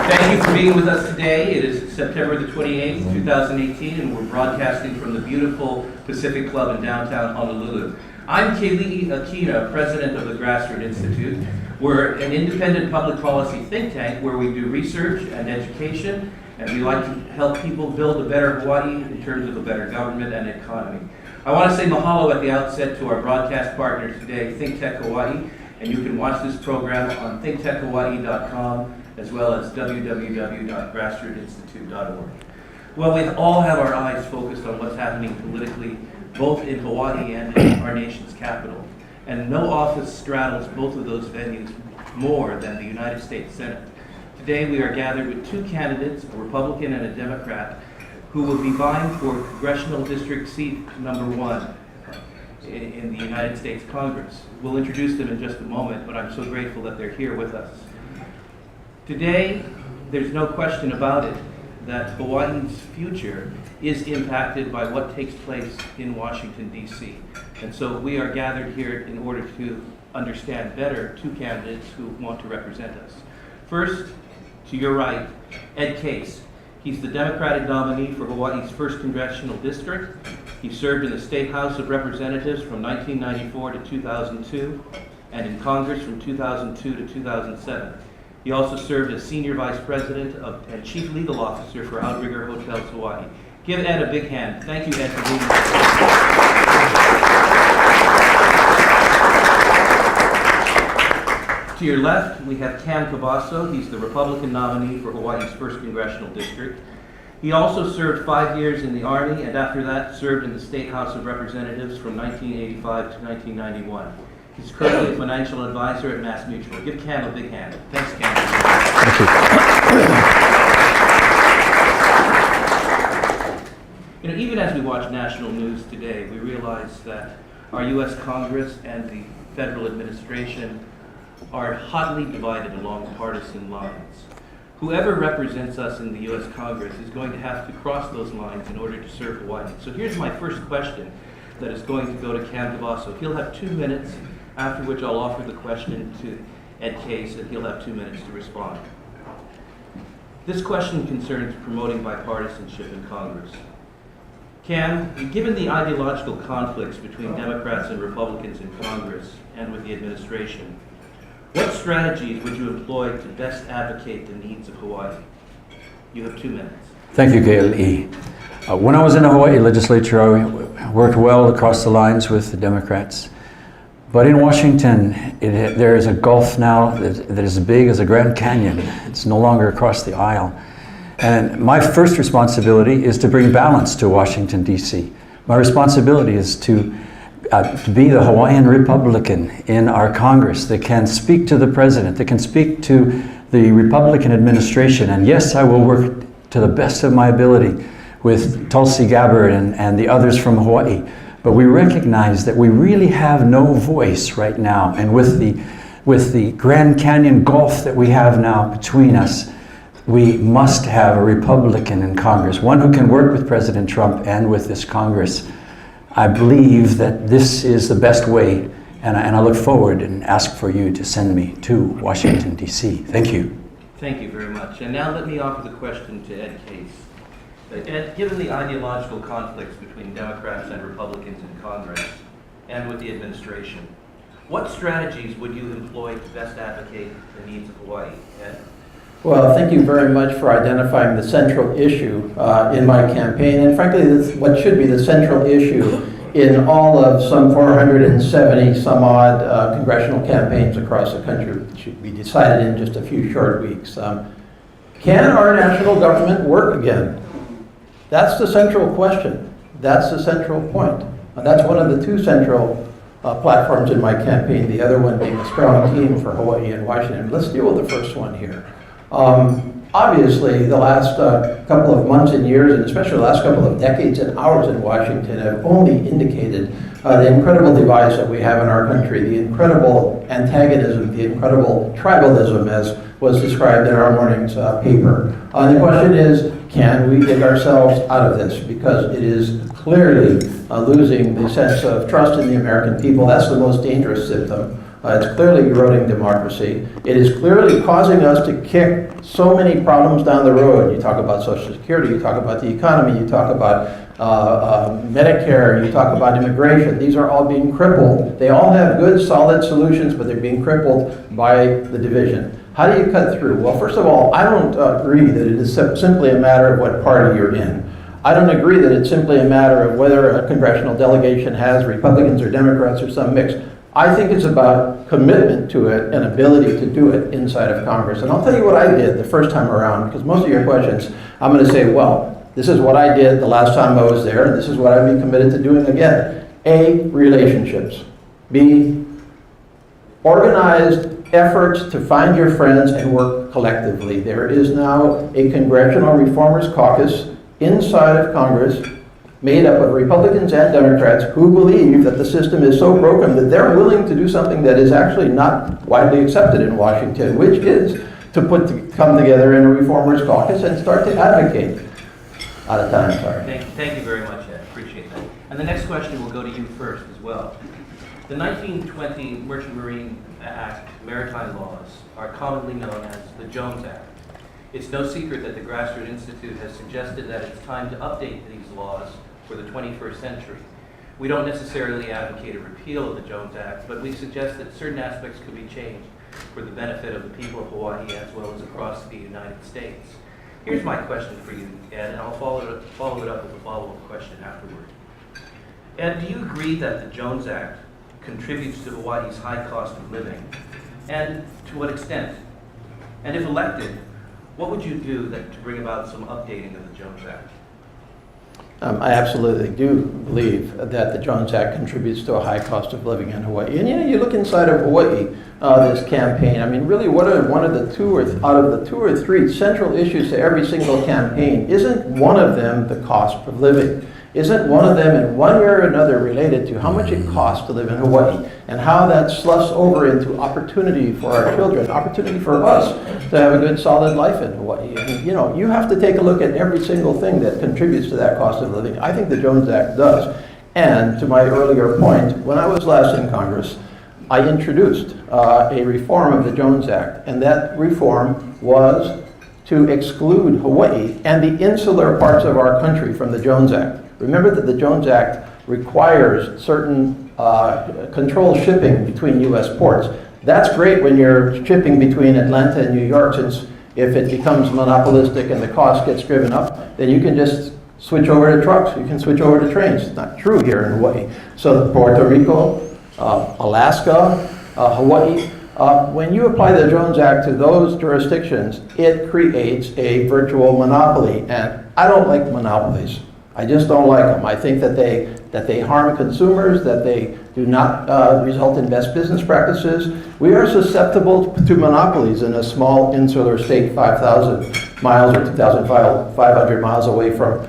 Thank you for being with us today. It is September the 28th, 2018, and we're broadcasting from the beautiful Pacific Club in downtown Honolulu. I'm Kaylee Akina, president of the Grassroot Institute. We're an independent public policy think tank where we do research and education, and we like to help people build a better Hawaii in terms of a better government and economy. I want to say mahalo at the outset to our broadcast partner today, Think Tech Hawaii, and you can watch this program on thinktechhawaii.com as well as www.grassrootinstitute.org. Well, we all have our eyes focused on what's happening politically, both in Hawaii and in our nation's capital. And no office straddles both of those venues more than the United States Senate. Today we are gathered with two candidates, a Republican and a Democrat, who will be vying for Congressional District Seat number 1 in the United States Congress. We'll introduce them in just a moment, but I'm so grateful that they're here with us. Today, there's no question about it that Hawaii's future is impacted by what takes place in Washington, D.C. And so we are gathered here in order to understand better two candidates who want to represent us. First, to your right, Ed Case. He's the Democratic nominee for Hawaii's 1st Congressional District. He served in the State House of Representatives from 1994 to 2002 and in Congress from 2002 to 2007. He also served as Senior Vice President and Chief Legal Officer for Outrigger Hotels Hawaii. Give Ed a big hand. Thank you, Ed, for being here. To your left, we have Cam Cavasso. He's the Republican nominee for Hawaii's 1st Congressional District. He also served 5 years in the Army, and after that served in the State House of Representatives from 1985 to 1991. He's currently a financial advisor at Mass Mutual. Give Cam a big hand. Thanks, Cam. Thank you. Even as we watch national news today, we realize that our U.S. Congress and the federal administration are hotly divided along partisan lines. Whoever represents us in the U.S. Congress is going to have to cross those lines in order to serve Hawaii. So here's my first question that is going to go to Cam Cavasso. He'll have 2 minutes, after which I'll offer the question to Ed Case, and he'll have 2 minutes to respond. This question concerns promoting bipartisanship in Congress. Cam, given the ideological conflicts between Democrats and Republicans in Congress and with the administration, what strategies would you employ to best advocate the needs of Hawaii? You have 2 minutes. Thank you, KLE. When I was in the Hawaii legislature, I worked well across the lines with the Democrats. But in Washington, there is a gulf now that is as big as a Grand Canyon. It's no longer across the aisle. And my first responsibility is to bring balance to Washington, D.C. My responsibility is to be the Hawaiian Republican in our Congress that can speak to the president, that can speak to the Republican administration. And yes, I will work to the best of my ability with Tulsi Gabbard and the others from Hawaii. But we recognize that we really have no voice right now. And with the Grand Canyon Gulf that we have now between us, we must have a Republican in Congress, one who can work with President Trump and with this Congress. I believe that this is the best way, and I look forward and ask for you to send me to Washington, D.C. Thank you. Thank you very much. And now let me offer the question to Ed Case. Ed, given the ideological conflicts between Democrats and Republicans in Congress and with the administration, what strategies would you employ to best advocate the needs of Hawaii? Ed? Well, thank you very much for identifying the central issue in my campaign, and frankly, what should be the central issue in all of some 470 some odd congressional campaigns across the country, which should be decided in just a few short weeks. Can our national government work again? That's the central question. That's the central point. That's one of the two central platforms in my campaign, the other one being a strong team for Hawaii and Washington. Let's deal with the first one here. Obviously, the last couple of months and years, and especially the last couple of decades and hours in Washington, have only indicated the incredible divides that we have in our country, the incredible antagonism, the incredible tribalism, as was described in our morning's paper. The question is, can we dig ourselves out of this? Because it is clearly losing the sense of trust in the American people. That's the most dangerous symptom It's clearly eroding democracy. It is clearly causing us to kick so many problems down the road. You talk about Social Security, you talk about the economy, you talk about Medicare, you talk about immigration. These are all being crippled. They all have good, solid solutions, but they're being crippled by the division. How do you cut through? Well, first of all, I don't agree that it is simply a matter of what party you're in. I don't agree that it's simply a matter of whether a congressional delegation has Republicans or Democrats or some mix. I think it's about commitment to it and ability to do it inside of Congress. And I'll tell you what I did the first time around, because most of your questions, I'm going to say, well, this is what I did the last time I was there, and this is what I'd be committed to doing again. A, relationships. B, organized efforts to find your friends and work collectively. There is now a Congressional Reformers Caucus inside of Congress made up of Republicans and Democrats who believe that the system is so broken that they're willing to do something that is actually not widely accepted in Washington, which is to come together in a Reformers Caucus and start to advocate. Out of time, sorry. Thank you very much, Ed. Appreciate that. And the next question will go to you first as well. The 1920 Merchant Marine Act maritime laws are commonly known as the Jones Act. It's no secret that the Grassroot Institute has suggested that it's time to update these laws for the 21st century. We don't necessarily advocate a repeal of the Jones Act, but we suggest that certain aspects could be changed for the benefit of the people of Hawaii as well as across the United States. Here's my question for you, Ed, and I'll follow it up with a follow-up question afterward. Ed, do you agree that the Jones Act contributes to Hawaii's high cost of living? And to what extent? And if elected, what would you do to bring about some updating of the Jones Act? I absolutely do believe that the Jones Act contributes to a high cost of living in Hawaii. And you look inside of Hawaii, this campaign, I mean, really, what are one of the out of the two or three central issues to every single campaign? Isn't one of them the cost of living? Isn't one of them in one way or another related to how much it costs to live in Hawaii and how that sloughs over into opportunity for our children, opportunity for us to have a good solid life in Hawaii? And you have to take a look at every single thing that contributes to that cost of living. I think the Jones Act does. And to my earlier point, when I was last in Congress, I introduced a reform of the Jones Act, and that reform was to exclude Hawaii and the insular parts of our country from the Jones Act. Remember that the Jones Act requires certain controlled shipping between U.S. ports. That's great when you're shipping between Atlanta and New York, since if it becomes monopolistic and the cost gets driven up, then you can just switch over to trucks. You can switch over to trains. It's not true here in Hawaii. So Puerto Rico, Alaska, Hawaii, when you apply the Jones Act to those jurisdictions, it creates a virtual monopoly. And I don't like monopolies. I just don't like them. I think that they harm consumers, that they do not result in best business practices. We are susceptible to monopolies in a small insular state, 5,000 miles or 2,500 miles away from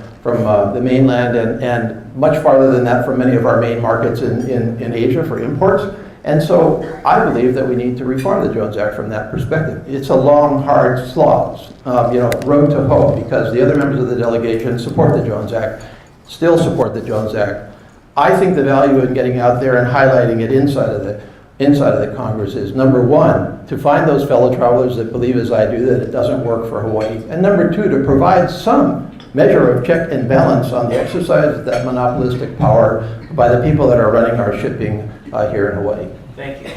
the mainland, and much farther than that from many of our main markets in Asia for imports. And so I believe that we need to reform the Jones Act from that perspective. It's a long, hard slog, road to hoe, because the other members of the delegation support the Jones Act, still support the Jones Act. I think the value in getting out there and highlighting it inside of the Congress is, number one, to find those fellow travelers that believe as I do that it doesn't work for Hawaii, and number two, to provide some measure of check and balance on the exercise of that monopolistic power by the people that are running our shipping here in Hawaii. Thank you.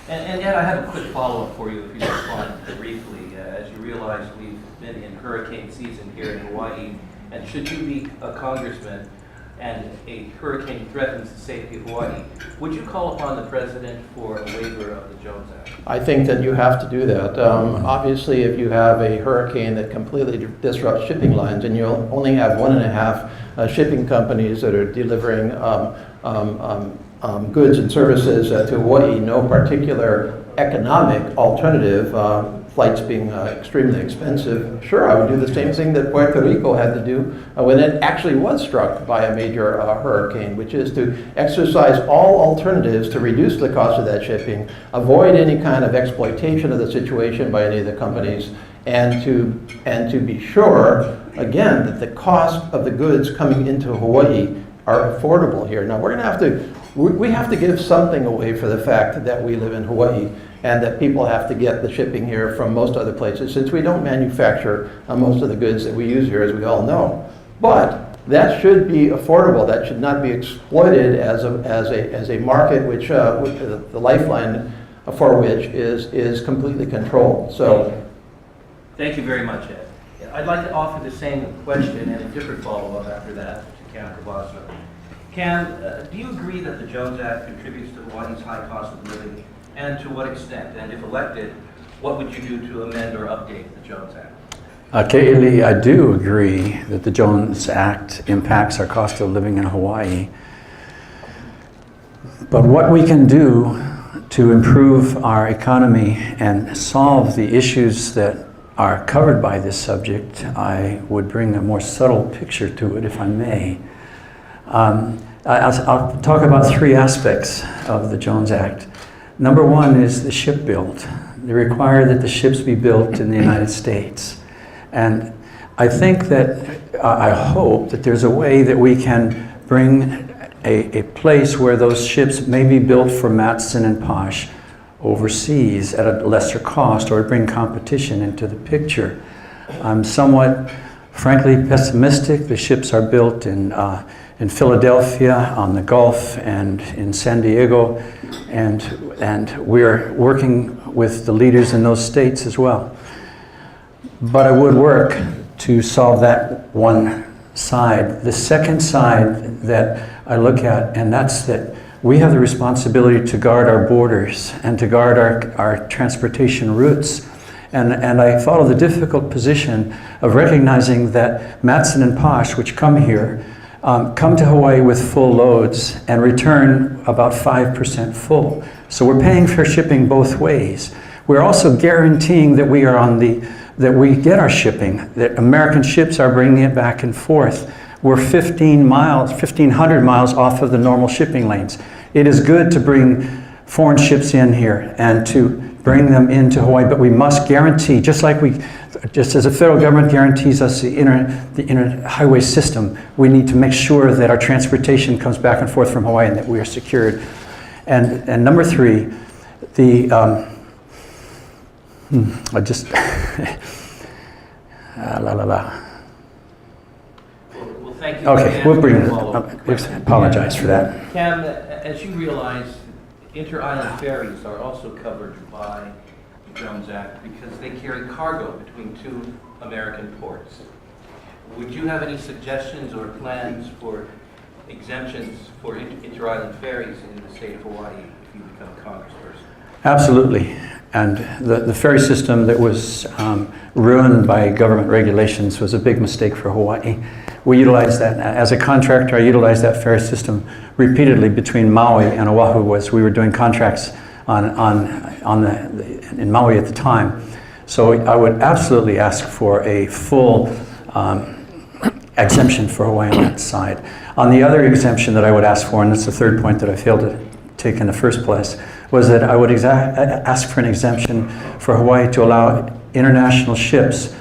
And Ed, I have a quick follow-up for you, if you don't mind, briefly. As you realize, we've been in hurricane season here in Hawaii, and should you be a congressman and a hurricane threatens the safety of Hawaii, would you call upon the president for a waiver of the Jones Act? I think that you have to do that. Obviously, if you have a hurricane that completely disrupts shipping lines and you only have 1.5 shipping companies that are delivering goods and services to Hawaii, no particular economic alternative, flights being extremely expensive, sure, I would do the same thing that Puerto Rico had to do when it actually was struck by a major hurricane, which is to exercise all alternatives to reduce the cost of that shipping, avoid any kind of exploitation of the situation by any of the companies, and to be sure, again, that the cost of the goods coming into Hawaii are affordable here. Now, we're going to have to we have to give something away for the fact that we live in Hawaii and that people have to get the shipping here from most other places, since we don't manufacture most of the goods that we use here, as we all know. But that should be affordable. That should not be exploited as a market which the lifeline for which is completely controlled. So, thank you very much, Ed. I'd like to offer the same question and a different follow-up after that to Cam Cavasso. Cam, do you agree that the Jones Act contributes to Hawaii's high cost of living, and to what extent? And if elected, what would you do to amend or update the Jones Act? Kaylee, I do agree that the Jones Act impacts our cost of living in Hawaii. But what we can do to improve our economy and solve the issues that are covered by this subject, I would bring a more subtle picture to it, if I may. I'll talk about three aspects of the Jones Act. Number one is the ship build. They require that the ships be built in the United States. And I think that, I hope that there's a way that we can bring a place where those ships may be built for Matson and Posh overseas at a lesser cost, or bring competition into the picture. I'm somewhat, frankly, pessimistic. The ships are built in Philadelphia, on the Gulf, and in San Diego, and we're working with the leaders in those states as well. But I would work to solve that one side. The second side that I look at, and that's that we have the responsibility to guard our borders and to guard our transportation routes. And I follow the difficult position of recognizing that Matson and Posh, which come here, come to Hawaii with full loads and return about 5% full. So we're paying for shipping both ways. We're also guaranteeing that we are that we get our shipping, that American ships are bringing it back and forth. We're 1,500 miles off of the normal shipping lanes. It is good to bring foreign ships in here and to bring them into Hawaii, but we must guarantee, just as the federal government guarantees us the inner highway system, we need to make sure that our transportation comes back and forth from Hawaii and that we are secured. And number three, I just Well, thank you. Okay, we'll bring apologize for that. Cam, as you realize, inter-island ferries are also covered by the Jones Act because they carry cargo between two American ports. Would you have any suggestions or plans for exemptions for inter-island ferries in the state of Hawaii if you become a congressperson? Absolutely. And the ferry system that was ruined by government regulations was a big mistake for Hawaii. We utilized that. As a contractor, I utilized that ferry system repeatedly between Maui and Oahu. As we were doing contracts in Maui at the time. So I would absolutely ask for a full exemption for Hawaii on that side. On the other exemption that I would ask for, and that's the third point that I failed to take in the first place, was that I would ask for an exemption for Hawaii to allow international ships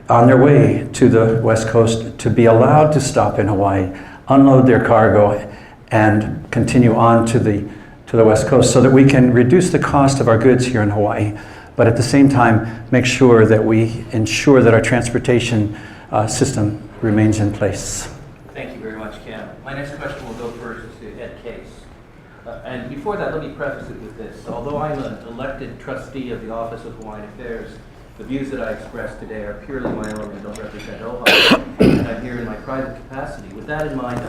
on their way to the West Coast to be allowed to stop in Hawaii, unload their cargo, and continue on to the West Coast, so that we can reduce the cost of our goods here in Hawaii, but at the same time make sure that we ensure that our transportation system remains in place. Thank you very much, Cam. My next question will go first to Ed Case. And before that, let me preface it with this. Although I'm an elected trustee of the Office of Hawaiian Affairs, the views that I express today are purely my own and don't represent OHA, and I'm here in my private capacity. With that in mind,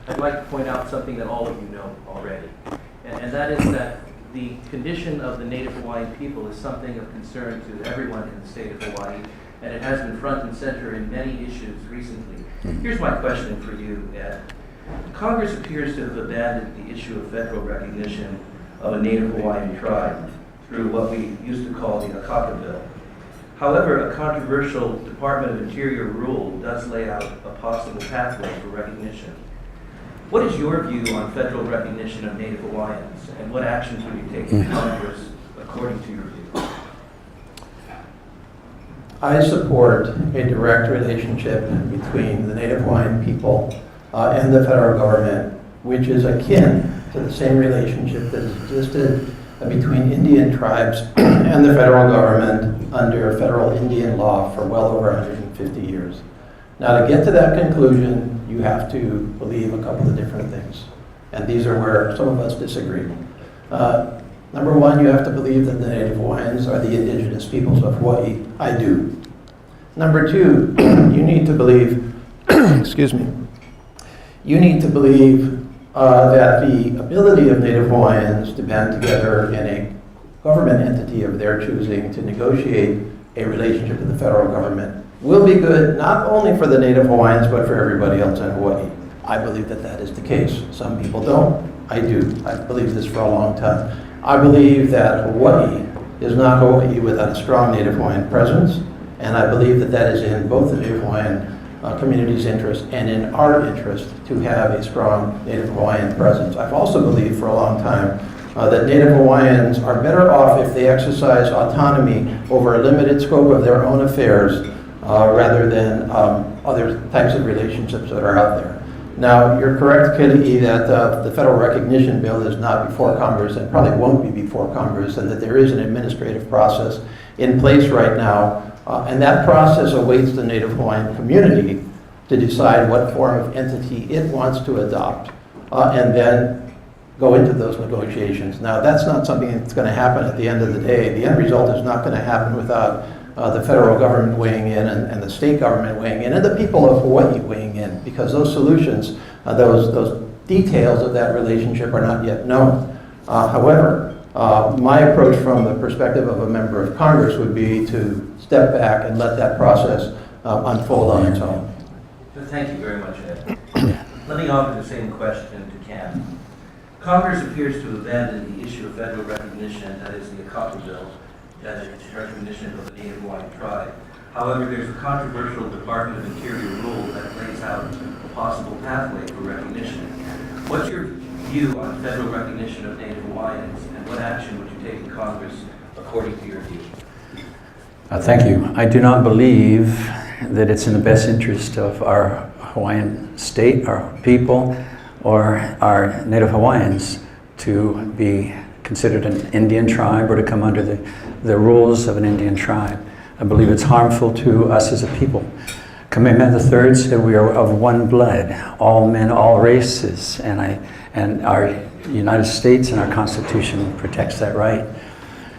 I'd like to point out something that all of you know already, and that is that the condition of the Native Hawaiian people is something of concern to everyone in the state of Hawaii, and it has been front and center in many issues recently. Here's my question for you, Ed. Congress appears to have abandoned the issue of federal recognition of a Native Hawaiian tribe through what we used to call the Akaka Bill. However, a controversial Department of Interior rule does lay out a possible pathway for recognition. What is your view on federal recognition of Native Hawaiians, and what actions would you take in Congress according to your view? I support a direct relationship between the Native Hawaiian people and the federal government, which is akin to the same relationship that has existed between Indian tribes and the federal government under federal Indian law for well over 150 years. Now, to get to that conclusion, you have to believe a couple of different things. And these are where some of us disagree. Number one, you have to believe that the Native Hawaiians are the indigenous peoples of Hawaii. I do. Number two, you need to believe, excuse me, you need to believe that the ability of Native Hawaiians to band together in a government entity of their choosing to negotiate a relationship with the federal government will be good not only for the Native Hawaiians but for everybody else in Hawaii. I believe that that is the case. Some people don't. I do. I've believed this for a long time. I believe that Hawaii is not Hawaii without a strong Native Hawaiian presence, and I believe that that is in both the Native Hawaiian community's interest and in our interest to have a strong Native Hawaiian presence. I've also believed for a long time that Native Hawaiians are better off if they exercise autonomy over a limited scope of their own affairs rather than other types of relationships that are out there. Now, you're correct, Kelly, that the federal recognition bill is not before Congress and probably won't be before Congress, and that there is an administrative process in place right now. And that process awaits the Native Hawaiian community to decide what form of entity it wants to adopt and then go into those negotiations. Now, that's not something that's going to happen at the end of the day. The end result is not going to happen without the federal government weighing in and the state government weighing in and the people of Hawaii weighing in, because those solutions, those details of that relationship are not yet known. However, my approach from the perspective of a member of Congress would be to step back and let that process unfold on its own. Thank you very much, Ed. Let me offer the same question to Cam. Congress appears to have abandoned the issue of federal recognition, that is the Akapa bill, as its recognition of the Native Hawaiian tribe. However, there's a controversial Department of Interior rule that lays out a possible pathway for recognition. What's your view on federal recognition of Native Hawaiians, and what action would you take in Congress according to your view? Thank you. I do not believe that it's in the best interest of our Hawaiian state, our people, or our Native Hawaiians to be considered an Indian tribe or to come under the rules of an Indian tribe. I believe it's harmful to us as a people. Kamehameha III said we are of one blood, all men, all races, and our United States and our Constitution protects that right.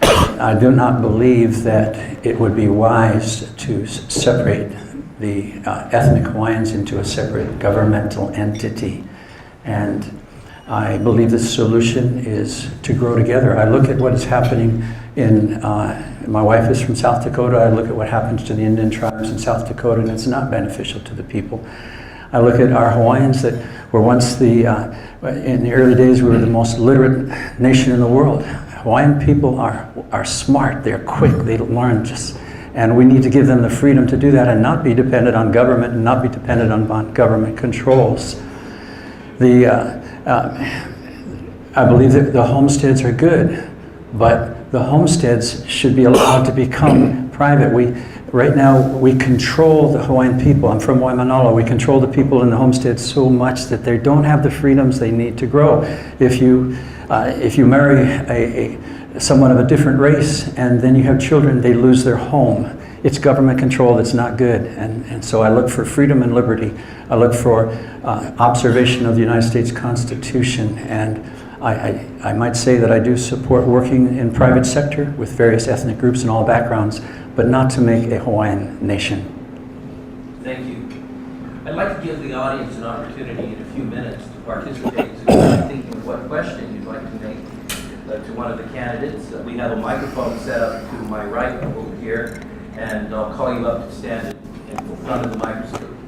I do not believe that it would be wise to separate the ethnic Hawaiians into a separate governmental entity. And I believe the solution is to grow together. I look at what is happening in, my wife is from South Dakota. I look at what happens to the Indian tribes in South Dakota, and it's not beneficial to the people. I look at our Hawaiians that were once in the early days, we were the most literate nation in the world. Hawaiian people are smart, they're quick, they learn and we need to give them the freedom to do that and not be dependent on government and not be dependent on government controls. I believe that the homesteads are good, but the homesteads should be allowed to become private. Right now, we control the Hawaiian people. I'm from Waimanalo. We control the people in the homesteads so much that they don't have the freedoms they need to grow. If you marry someone of a different race and then you have children, they lose their home. It's government control that's not good. And so I look for freedom and liberty. I look for observation of the United States Constitution. And I might say that I do support working in private sector with various ethnic groups and all backgrounds, but not to make a Hawaiian nation. Thank you. I'd like to give the audience an opportunity in a few minutes to participate. So start thinking of what question you'd like to make to one of the candidates. We have a microphone set up to my right over here, and I'll call you up to stand in front of the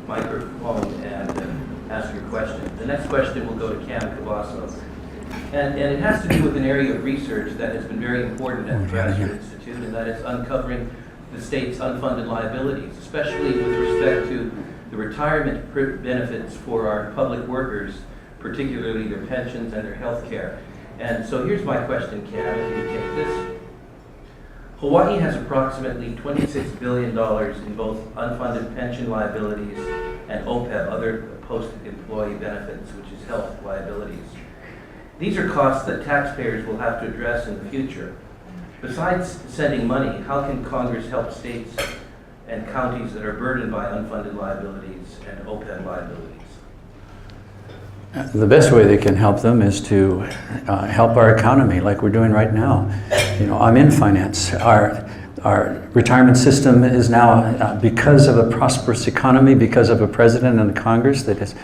microphone and ask your question. The next question will go to Cam Cavasso. And it has to do with an area of research that has been very important at the Grassroot Institute, and that is uncovering the state's unfunded liabilities, especially with respect to the retirement benefits for our public workers, particularly their pensions and their health care. And so here's my question, Cam, if you take this. Hawaii has approximately $26 billion in both unfunded pension liabilities and OPEB, other post-employee benefits, which is health liabilities. These are costs that taxpayers will have to address in the future. Besides sending money, how can Congress help states and counties that are burdened by unfunded liabilities and OPEB liabilities? The best way they can help them is to help our economy like we're doing right now. You know, I'm in finance. Our retirement system is now, because of a prosperous economy, because of a president and a Congress that has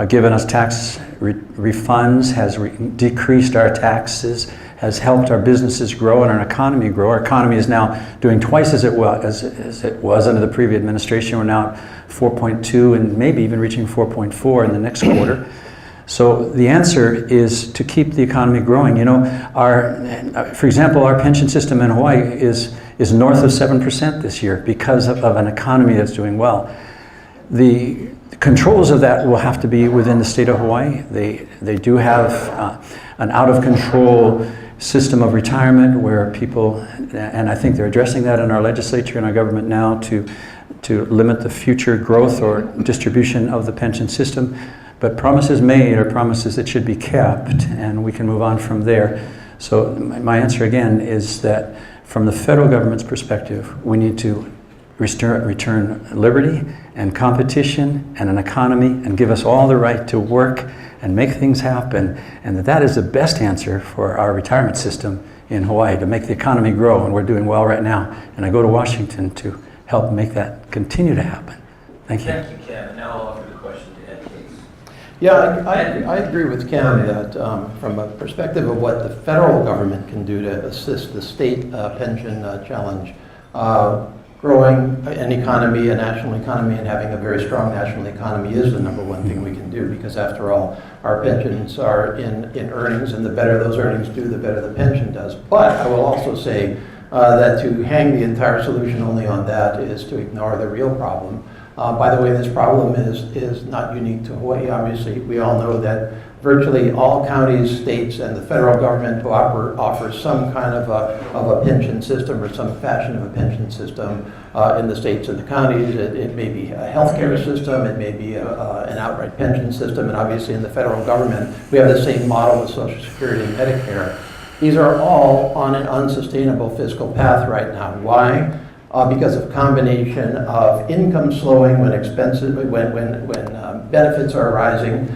given us tax refunds, has decreased our taxes, has helped our businesses grow and our economy grow. Our economy is now doing twice as it was under the previous administration. We're now at 4.2 and maybe even reaching 4.4 in the next quarter. So the answer is to keep the economy growing. You know, for example, our pension system in Hawaii is north of 7% this year because of an economy that's doing well. The controls of that will have to be within the state of Hawaii. They do have an out-of-control system of retirement where people, and I think they're addressing that in our legislature and our government now to limit the future growth or distribution of the pension system. But promises made are promises that should be kept, and we can move on from there. So my answer again is that from the federal government's perspective, we need to return liberty and competition and an economy and give us all the right to work and make things happen, and that is the best answer for our retirement system in Hawaii, to make the economy grow, and we're doing well right now. And I go to Washington to help make that continue to happen. Thank you. Thank you, Ken. Now I'll offer the question to Ed, please. Yeah, I agree with Ken that from a perspective of what the federal government can do to assist the state pension challenge, growing an economy, a national economy, and having a very strong national economy is the number one thing we can do, because after all, our pensions are in earnings, and the better those earnings do, the better the pension does. But I will also say that to hang the entire solution only on that is to ignore the real problem. By the way, this problem is not unique to Hawaii. Obviously, we all know that virtually all counties, states, and the federal government offer some kind of a pension system or some fashion of a pension system in the states and the counties. It may be a healthcare system, it may be an outright pension system, and obviously in the federal government, we have the same model with Social Security and Medicare. These are all on an unsustainable fiscal path right now. Why? Because of combination of income slowing when benefits are rising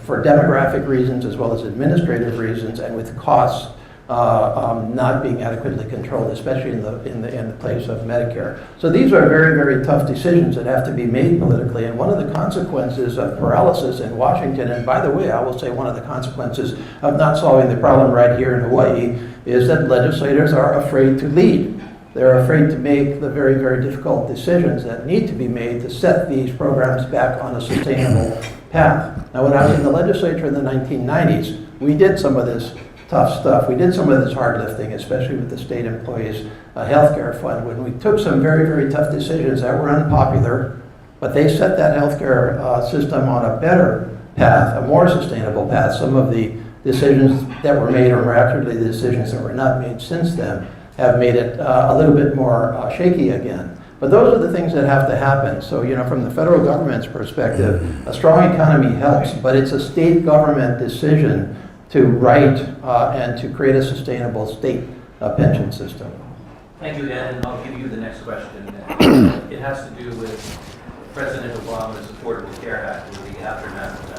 for demographic reasons as well as administrative reasons, and with costs not being adequately controlled, especially in the place of Medicare. So these are very, very tough decisions that have to be made politically, and one of the consequences of paralysis in Washington, and by the way, I will say one of the consequences of not solving the problem right here in Hawaii, is that legislators are afraid to lead. They're afraid to make the very, very difficult decisions that need to be made to set these programs back on a sustainable path. Now, when I was in the legislature in the 1990s, we did some of this tough stuff. We did some of this hard lifting, especially with the state employees' healthcare fund, when we took some very, very tough decisions that were unpopular, but they set that healthcare system on a better path, a more sustainable path. Some of the decisions that were made, or actually the decisions that were not made since then, have made it a little bit more shaky again. But those are the things that have to happen. So, you know, from the federal government's perspective, a strong economy helps, but it's a state government decision to write and to create a sustainable state pension system. Thank you, Ed, and I'll give you the next question. It has to do with President Obama's Affordable Care Act and the aftermath of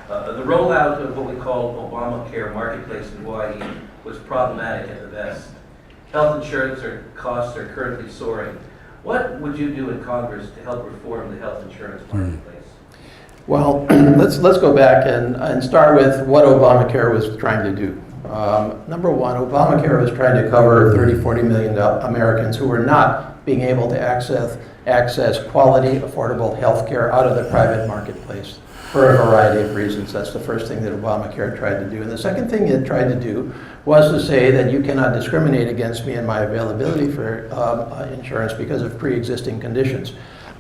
that. The rollout of what we call Obamacare Marketplace in Hawaii was problematic at the best. Health insurance costs are currently soaring. What would you do in Congress to help reform the health insurance marketplace? Well, let's go back and start with what Obamacare was trying to do. Number one, Obamacare was trying to cover 40 million Americans who were not being able to access quality, affordable health care out of the private marketplace for a variety of reasons. That's the first thing that Obamacare tried to do. And the second thing it tried to do was to say that you cannot discriminate against me and my availability for insurance because of pre-existing conditions.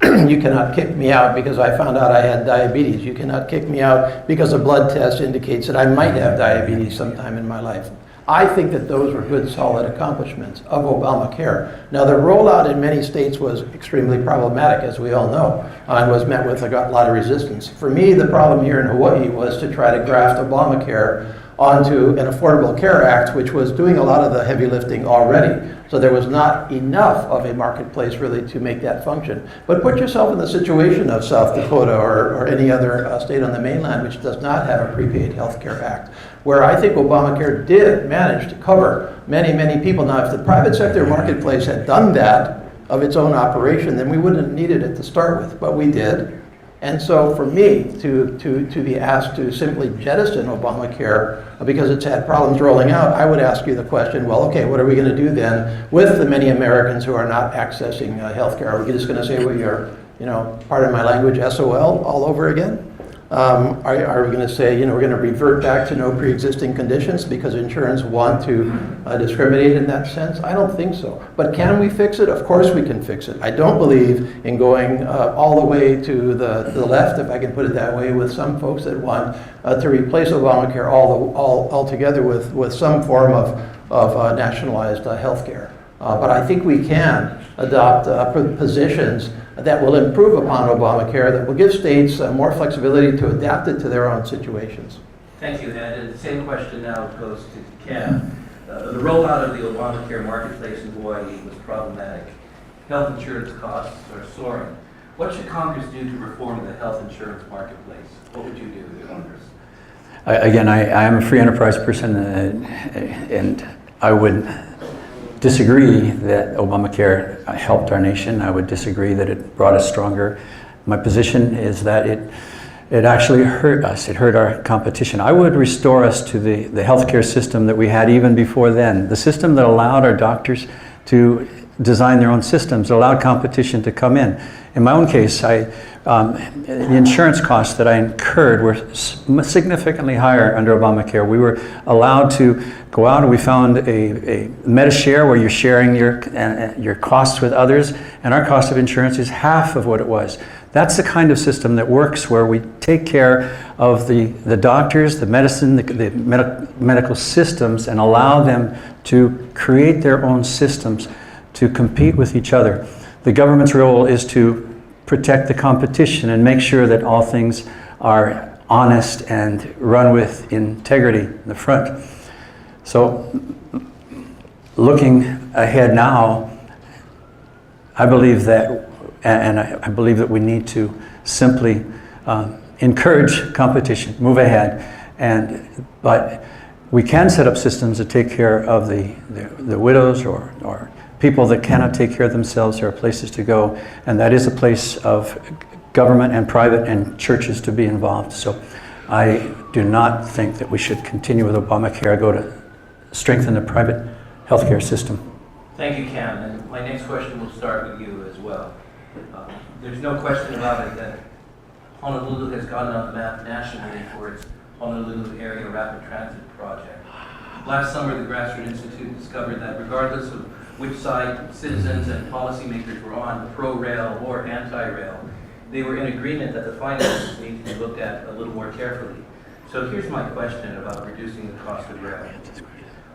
You cannot kick me out because I found out I had diabetes. You cannot kick me out because a blood test indicates that I might have diabetes sometime in my life. I think that those were good, solid accomplishments of Obamacare. Now, the rollout in many states was extremely problematic, as we all know, and was met with a lot of resistance. For me, the problem here in Hawaii was to try to graft Obamacare onto an Affordable Care Act, which was doing a lot of the heavy lifting already. So there was not enough of a marketplace really to make that function. But put yourself in the situation of South Dakota or any other state on the mainland which does not have a prepaid health care act, where I think Obamacare did manage to cover many, many people. Now, if the private sector marketplace had done that of its own operation, then we wouldn't have needed it to start with, but we did. And so for me to be asked to simply jettison Obamacare because it's had problems rolling out, I would ask you the question, well, okay, what are we going to do then with the many Americans who are not accessing health care? Are we just going to say, well, you're, pardon my language, SOL all over again? Are we going to say, we're going to revert back to no pre-existing conditions because insurance want to discriminate in that sense? I don't think so. But can we fix it? Of course we can fix it. I don't believe in going all the way to the left, if I can put it that way, with some folks that want to replace Obamacare altogether with some form of nationalized health care. But I think we can adopt positions that will improve upon Obamacare, that will give states more flexibility to adapt it to their own situations. Thank you, Ed. And the same question now goes to Cam. The rollout of the Obamacare marketplace in Hawaii was problematic. Health insurance costs are soaring. What should Congress do to reform the health insurance marketplace? What would you do in Congress? Again, I am a free enterprise person, and I would disagree that Obamacare helped our nation. I would disagree that it brought us stronger. My position is that it actually hurt us. It hurt our competition. I would restore us to the healthcare system that we had even before then. The system that allowed our doctors to design their own systems, allowed competition to come in. In my own case, the insurance costs that I incurred were significantly higher under Obamacare. We were allowed to go out and we found a meta-share where you're sharing your costs with others, and our cost of insurance is half of what it was. That's the kind of system that works, where we take care of the doctors, the medicine, the medical systems, and allow them to create their own systems to compete with each other. The government's role is to protect the competition and make sure that all things are honest and run with integrity in the front. So, looking ahead now, I believe that, and I believe that we need to simply encourage competition, move ahead, but we can set up systems that take care of the widows or people that cannot take care of themselves. There are places to go, and that is a place of government and private and churches to be involved. So I do not think that we should continue with Obamacare, go to strengthen the private healthcare system. Thank you, Cam. And my next question will start with you as well. There's no question about it that Honolulu has gotten on the map nationally for its Honolulu Area Rapid Transit Project. Last summer, the Grassroot Institute discovered that regardless of which side citizens and policymakers were on, pro-rail or anti-rail, they were in agreement that the finances need to be looked at a little more carefully. So here's my question about reducing the cost of rail.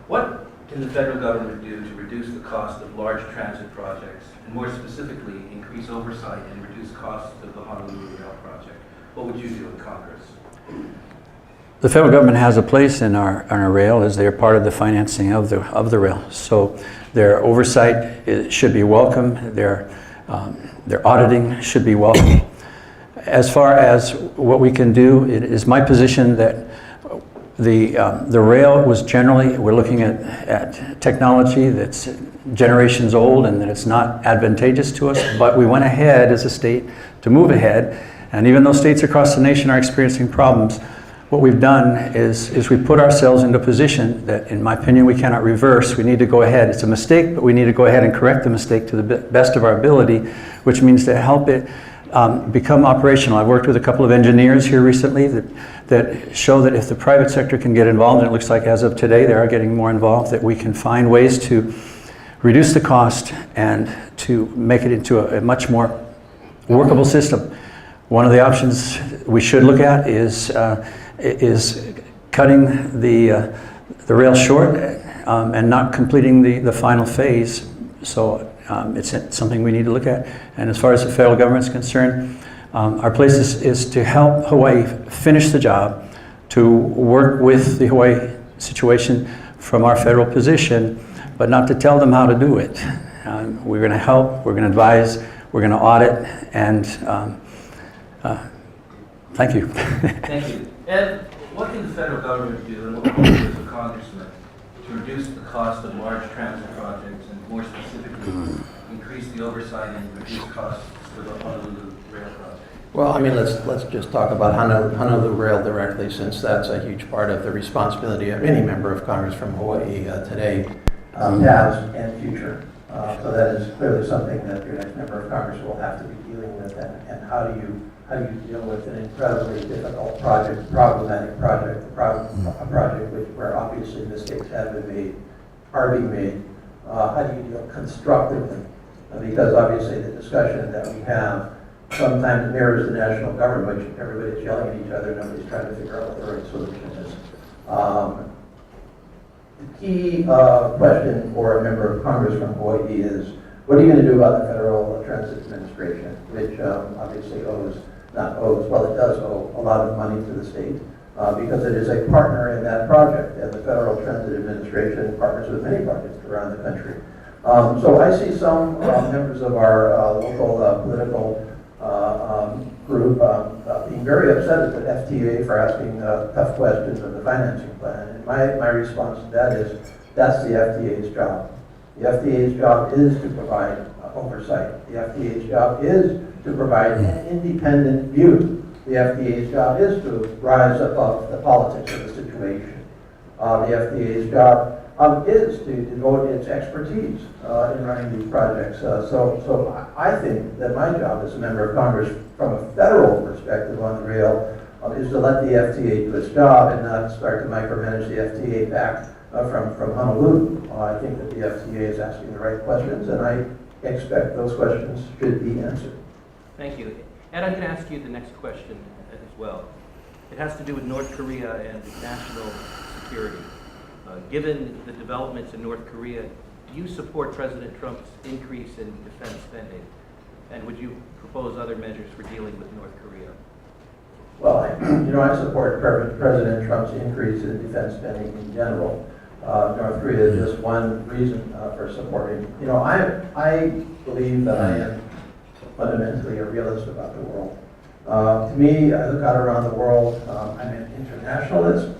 What can the federal government do to reduce the cost of large transit projects, and more specifically, increase oversight and reduce costs of the Honolulu Rail Project? What would you do in Congress? The federal government has a place in our rail, as they are part of the financing of the rail. So their oversight should be welcome. Their auditing should be welcome. As far as what we can do, it is my position that the rail was generally, we're looking at technology that's generations old and that it's not advantageous to us, but we went ahead as a state to move ahead. And even though states across the nation are experiencing problems, what we've done is we put ourselves into a position that, in my opinion, we cannot reverse. We need to go ahead. It's a mistake, but we need to go ahead and correct the mistake to the best of our ability, which means to help it become operational. I've worked with a couple of engineers here recently that show that if the private sector can get involved, and it looks like as of today they are getting more involved, that we can find ways to reduce the cost and to make it into a much more workable system. One of the options we should look at is cutting the rail short and not completing the final phase. So it's something we need to look at. And as far as the federal government is concerned, our place is to help Hawaii finish the job, to work with the Hawaii situation from our federal position, but not to tell them how to do it. We're going to help, we're going to advise, we're going to audit, and thank you. Thank you. Ed, what can the federal government do, and what can you do as a congressman, to reduce the cost of large transit projects and more specifically increase the oversight and reduce costs for the Honolulu rail project? Well, I mean, let's just talk about Honolulu Rail directly, since that's a huge part of the responsibility of any member of Congress from Hawaii today, past and future. So that is clearly something that your next member of Congress will have to be dealing with. And how do you deal with an incredibly difficult project, problematic project, a project where obviously mistakes have been made, are being made? How do you deal constructively? Because obviously the discussion that we have sometimes mirrors the national government, which everybody's yelling at each other, nobody's trying to figure out what the right solution is. The key question for a member of Congress from Hawaii is, what are you going to do about the Federal Transit Administration, which obviously it does owe a lot of money to the state, because it is a partner in that project, and the Federal Transit Administration partners with many projects around the country. So I see some members of our local political group being very upset at the FTA for asking tough questions of the financing plan. And my response to that is, that's the FTA's job. The FTA's job is to provide oversight. The FTA's job is to provide an independent view. The FTA's job is to rise above the politics of the situation. The FTA's job is to devote its expertise in running these projects. So I think that my job as a member of Congress, from a federal perspective on the rail, is to let the FTA do its job and not start to micromanage the FTA back from Honolulu. I think that the FTA is asking the right questions, and I expect those questions should be answered. Thank you. Ed, I'm going to ask you the next question as well. It has to do with North Korea and national security. Given the developments in North Korea, do you support President Trump's increase in defense spending? And would you propose other measures for dealing with North Korea? Well, I support President Trump's increase in defense spending in general. North Korea is just one reason for supporting. I believe that I am fundamentally a realist about the world. To me, I look out around the world, I'm an internationalist.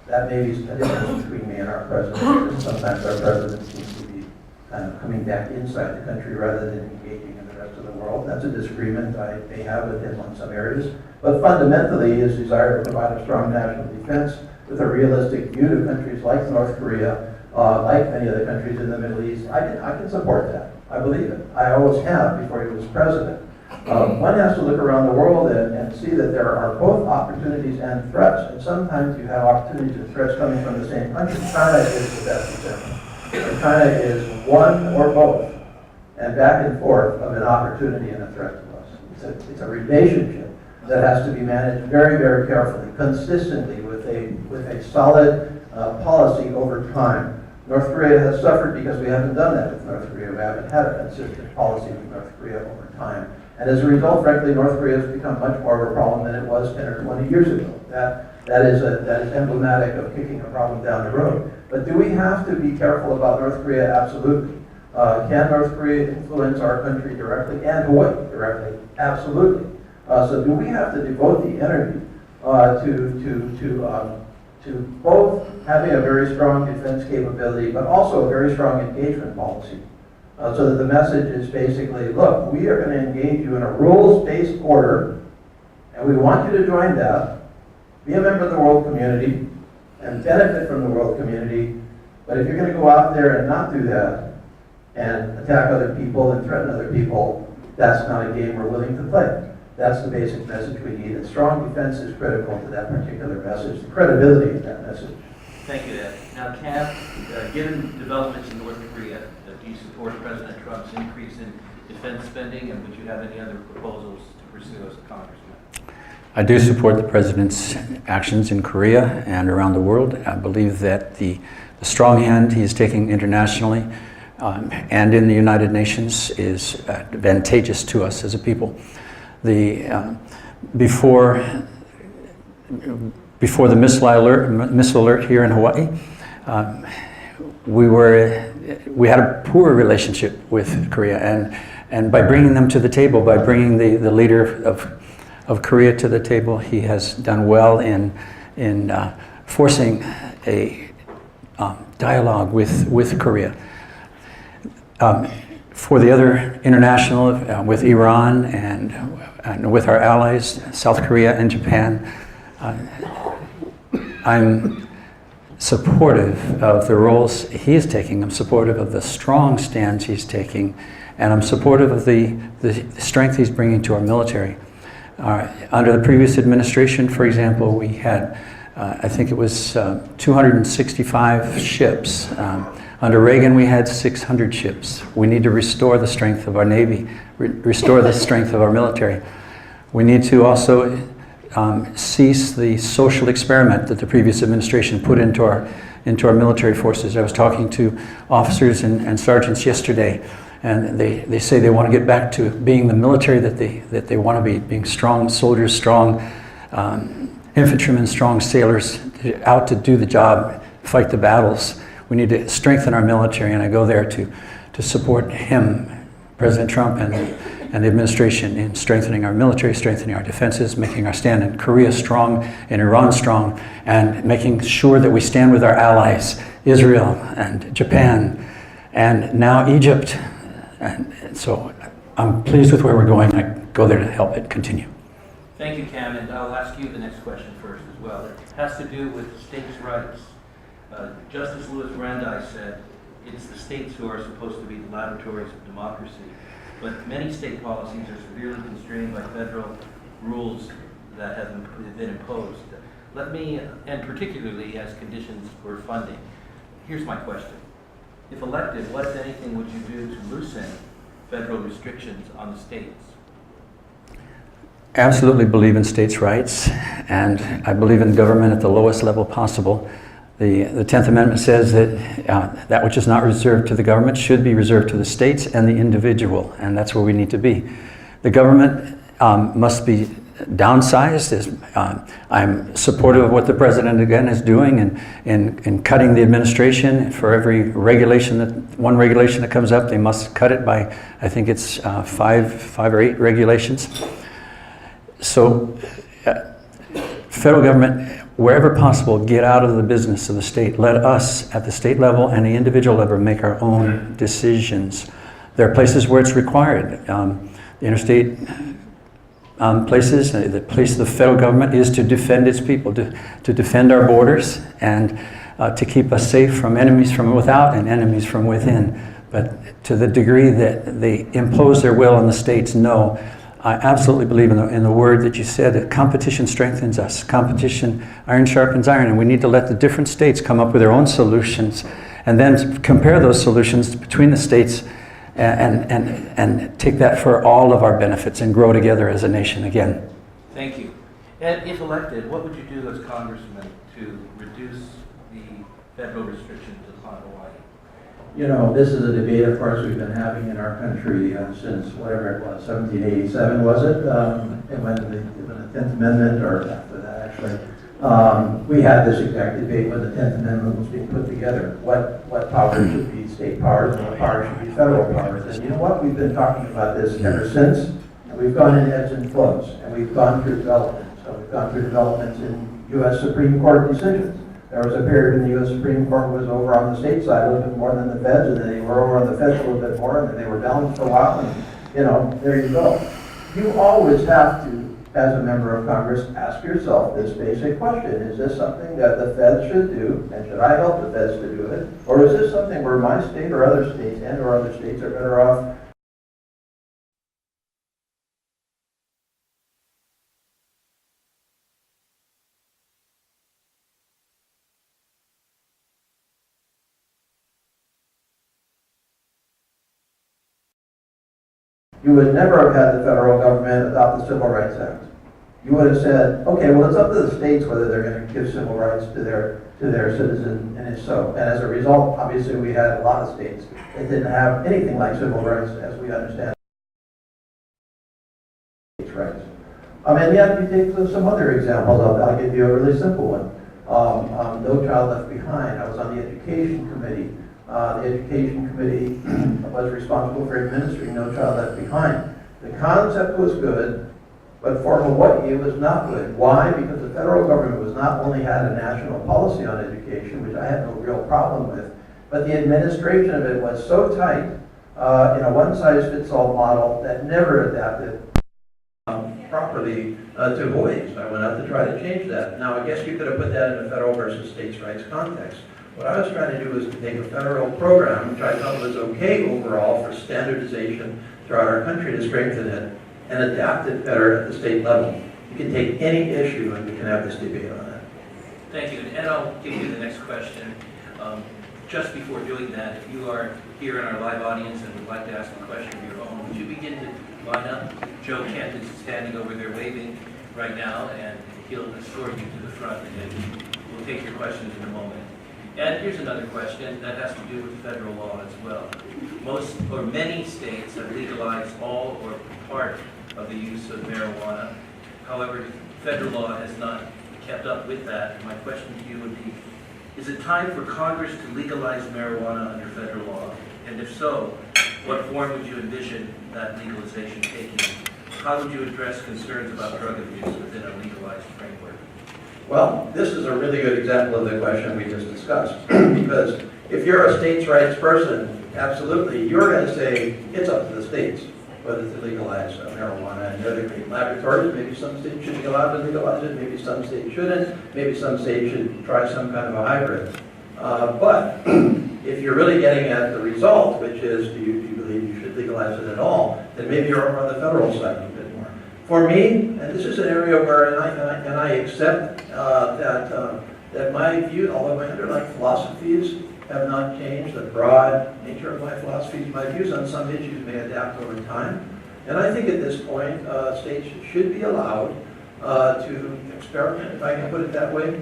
That may be a difference between me and our president. Sometimes our president seems to be kind of coming back inside the country rather than engaging in the rest of the world. That's a disagreement I may have with him on some areas. But fundamentally, his desire to provide a strong national defense with a realistic view to countries like North Korea, like many other countries in the Middle East, I can support that. I believe it. I always have before he was president. One has to look around the world and see that there are both opportunities and threats. And sometimes you have opportunities and threats coming from the same country. China is the best example. And China is one or both, and back and forth of an opportunity and a threat to us. It's a relationship that has to be managed very, very carefully, consistently with a solid policy over time. North Korea has suffered because we haven't done that with North Korea. We haven't had a consistent policy with North Korea over time. And as a result, frankly, North Korea has become much more of a problem than it was 10 or 20 years ago. That is emblematic of kicking a problem down the road. But do we have to be careful about North Korea? Absolutely. Can North Korea influence our country directly and Hawaii directly? Absolutely. So do we have to devote the energy to both having a very strong defense capability, but also a very strong engagement policy? So that the message is basically, look, we are going to engage you in a rules-based order, and we want you to join that, be a member of the world community, and benefit from the world community. But if you're going to go out there and not do that, and attack other people and threaten other people, that's not a game we're willing to play. That's the basic message we need. And strong defense is critical to that particular message, the credibility of that message. Thank you, Ed. Now, Cam, given developments in North Korea, do you support President Trump's increase in defense spending, and would you have any other proposals to pursue as a congressman? I do support the president's actions in Korea and around the world. I believe that the strong hand he is taking internationally and in the United Nations is advantageous to us as a people. Before before the missile alert here in Hawaii, we had a poor relationship with Korea, and by bringing them to the table, by bringing the leader of Korea to the table, he has done well in forcing a dialogue with Korea. For the other international, with Iran and with our allies, South Korea and Japan, I'm supportive of the roles he is taking. I'm supportive of the strong stands he's taking, and I'm supportive of the strength he's bringing to our military. Under the previous administration, for example, we had, I think it was 265 ships. Under Reagan, we had 600 ships. We need to restore the strength of our Navy, restore the strength of our military. We need to also cease the social experiment that the previous administration put into our military forces. I was talking to officers and sergeants yesterday, and they say they want to get back to being the military that they want to be, being strong soldiers, strong infantrymen, strong sailors, out to do the job, fight the battles. We need to strengthen our military, and I go there to support him, President Trump, and the administration in strengthening our military, strengthening our defenses, making our stand in Korea strong, in Iran strong, and making sure that we stand with our allies, Israel and Japan, and now Egypt. And so I'm pleased with where we're going. I go there to help it continue. Thank you, Cam, and I'll ask you the next question first as well. It has to do with states' rights. Justice Louis Brandeis said it's the states who are supposed to be the laboratories of democracy, but many state policies are severely constrained by federal rules that have been imposed. Let me, and particularly as conditions for funding. Here's my question. If elected, what, if anything, would you do to loosen federal restrictions on the states? Absolutely believe in states' rights, and I believe in government at the lowest level possible. The 10th Amendment says that that which is not reserved to the government should be reserved to the states and the individual, and that's where we need to be. The government must be downsized. I'm supportive of what the president again is doing in cutting the administration. For every one regulation that comes up, they must cut it by, I think it's five or eight regulations. So federal government, wherever possible, get out of the business of the state. Let us, at the state level and the individual level, make our own decisions. There are places where it's required. The interstate places, the place of the federal government is to defend its people, to defend our borders, and to keep us safe from enemies from without and enemies from within. But to the degree that they impose their will on the states, no. I absolutely believe in the word that you said, that competition strengthens us. Competition, iron sharpens iron, and we need to let the different states come up with their own solutions and then compare those solutions between the states and take that for all of our benefits and grow together as a nation again. Thank you. And if elected, what would you do as congressman to reduce the federal restrictions upon Hawaii? You know, this is a debate, of course, we've been having in our country since whatever it was, 1787, was it? When the 10th Amendment, or after that, actually. We had this exact debate when the 10th Amendment was being put together. What powers should be state powers and what powers should be federal powers? And you know what? We've been talking about this ever since. And we've gone in ebbs and flows. And we've gone through developments. So we've gone through developments in U.S. Supreme Court decisions. There was a period when the U.S. Supreme Court was over on the state side a little bit more than the feds, and then they were over on the feds a little bit more, and then they were down for a while, and, you know, there you go. You always have to, as a member of Congress, ask yourself this basic question. Is this something that the feds should do, and should I help the feds to do it? Or is this something where my state or other states or other states are better off? You would never have had the federal government adopt the Civil Rights Act. You would have said, okay, well, it's up to the states whether they're going to give civil rights to their citizens, and if so. And as a result, obviously, we had a lot of states that didn't have anything like civil rights as we understand states' rights. And yet, we take some other examples. I'll give you a really simple one. No Child Left Behind. I was on the Education Committee. The Education Committee was responsible for administering No Child Left Behind. The concept was good, but for Hawaii it was not good. Why? Because the federal government was not only had a national policy on education, which I had no real problem with, but the administration of it was so tight in a one-size-fits-all model that never adapted properly to Hawaii. So I went out to try to change that. Now, I guess you could have put that in a federal versus states' rights context. What I was trying to do was to take a federal program, which I felt was okay overall for standardization throughout our country, to strengthen it and adapt it better at the state level. You can take any issue and we can have this debate on it. Thank you, and I'll give you the next question. Just before doing that, if you are here in our live audience and would like to ask a question of your own, would you begin to line up? Joe Kent is standing over there waving right now, and he'll escort you to the front, and then we'll take your questions in a moment. And here's another question that has to do with federal law as well. Most or many states have legalized all or part of the use of marijuana. However, federal law has not kept up with that. My question to you would be, is it time for Congress to legalize marijuana under federal law? And if so, what form would you envision that legalization taking? How would you address concerns about drug abuse within a legalized framework? Well, this is a really good example of the question we just discussed. Because if you're a states' rights person, absolutely, you're going to say it's up to the states whether to legalize marijuana. And they're the great laboratories. Maybe some states should be allowed to legalize it. Maybe some states shouldn't. Maybe some states should try some kind of a hybrid. But if you're really getting at the result, which is do you believe you should legalize it at all, then maybe you're over on the federal side a bit more. For me, and this is an area where, and I accept that my view, although my underlying philosophies have not changed, the broad nature of my philosophies, my views on some issues may adapt over time. And I think at this point, states should be allowed to experiment, if I can put it that way,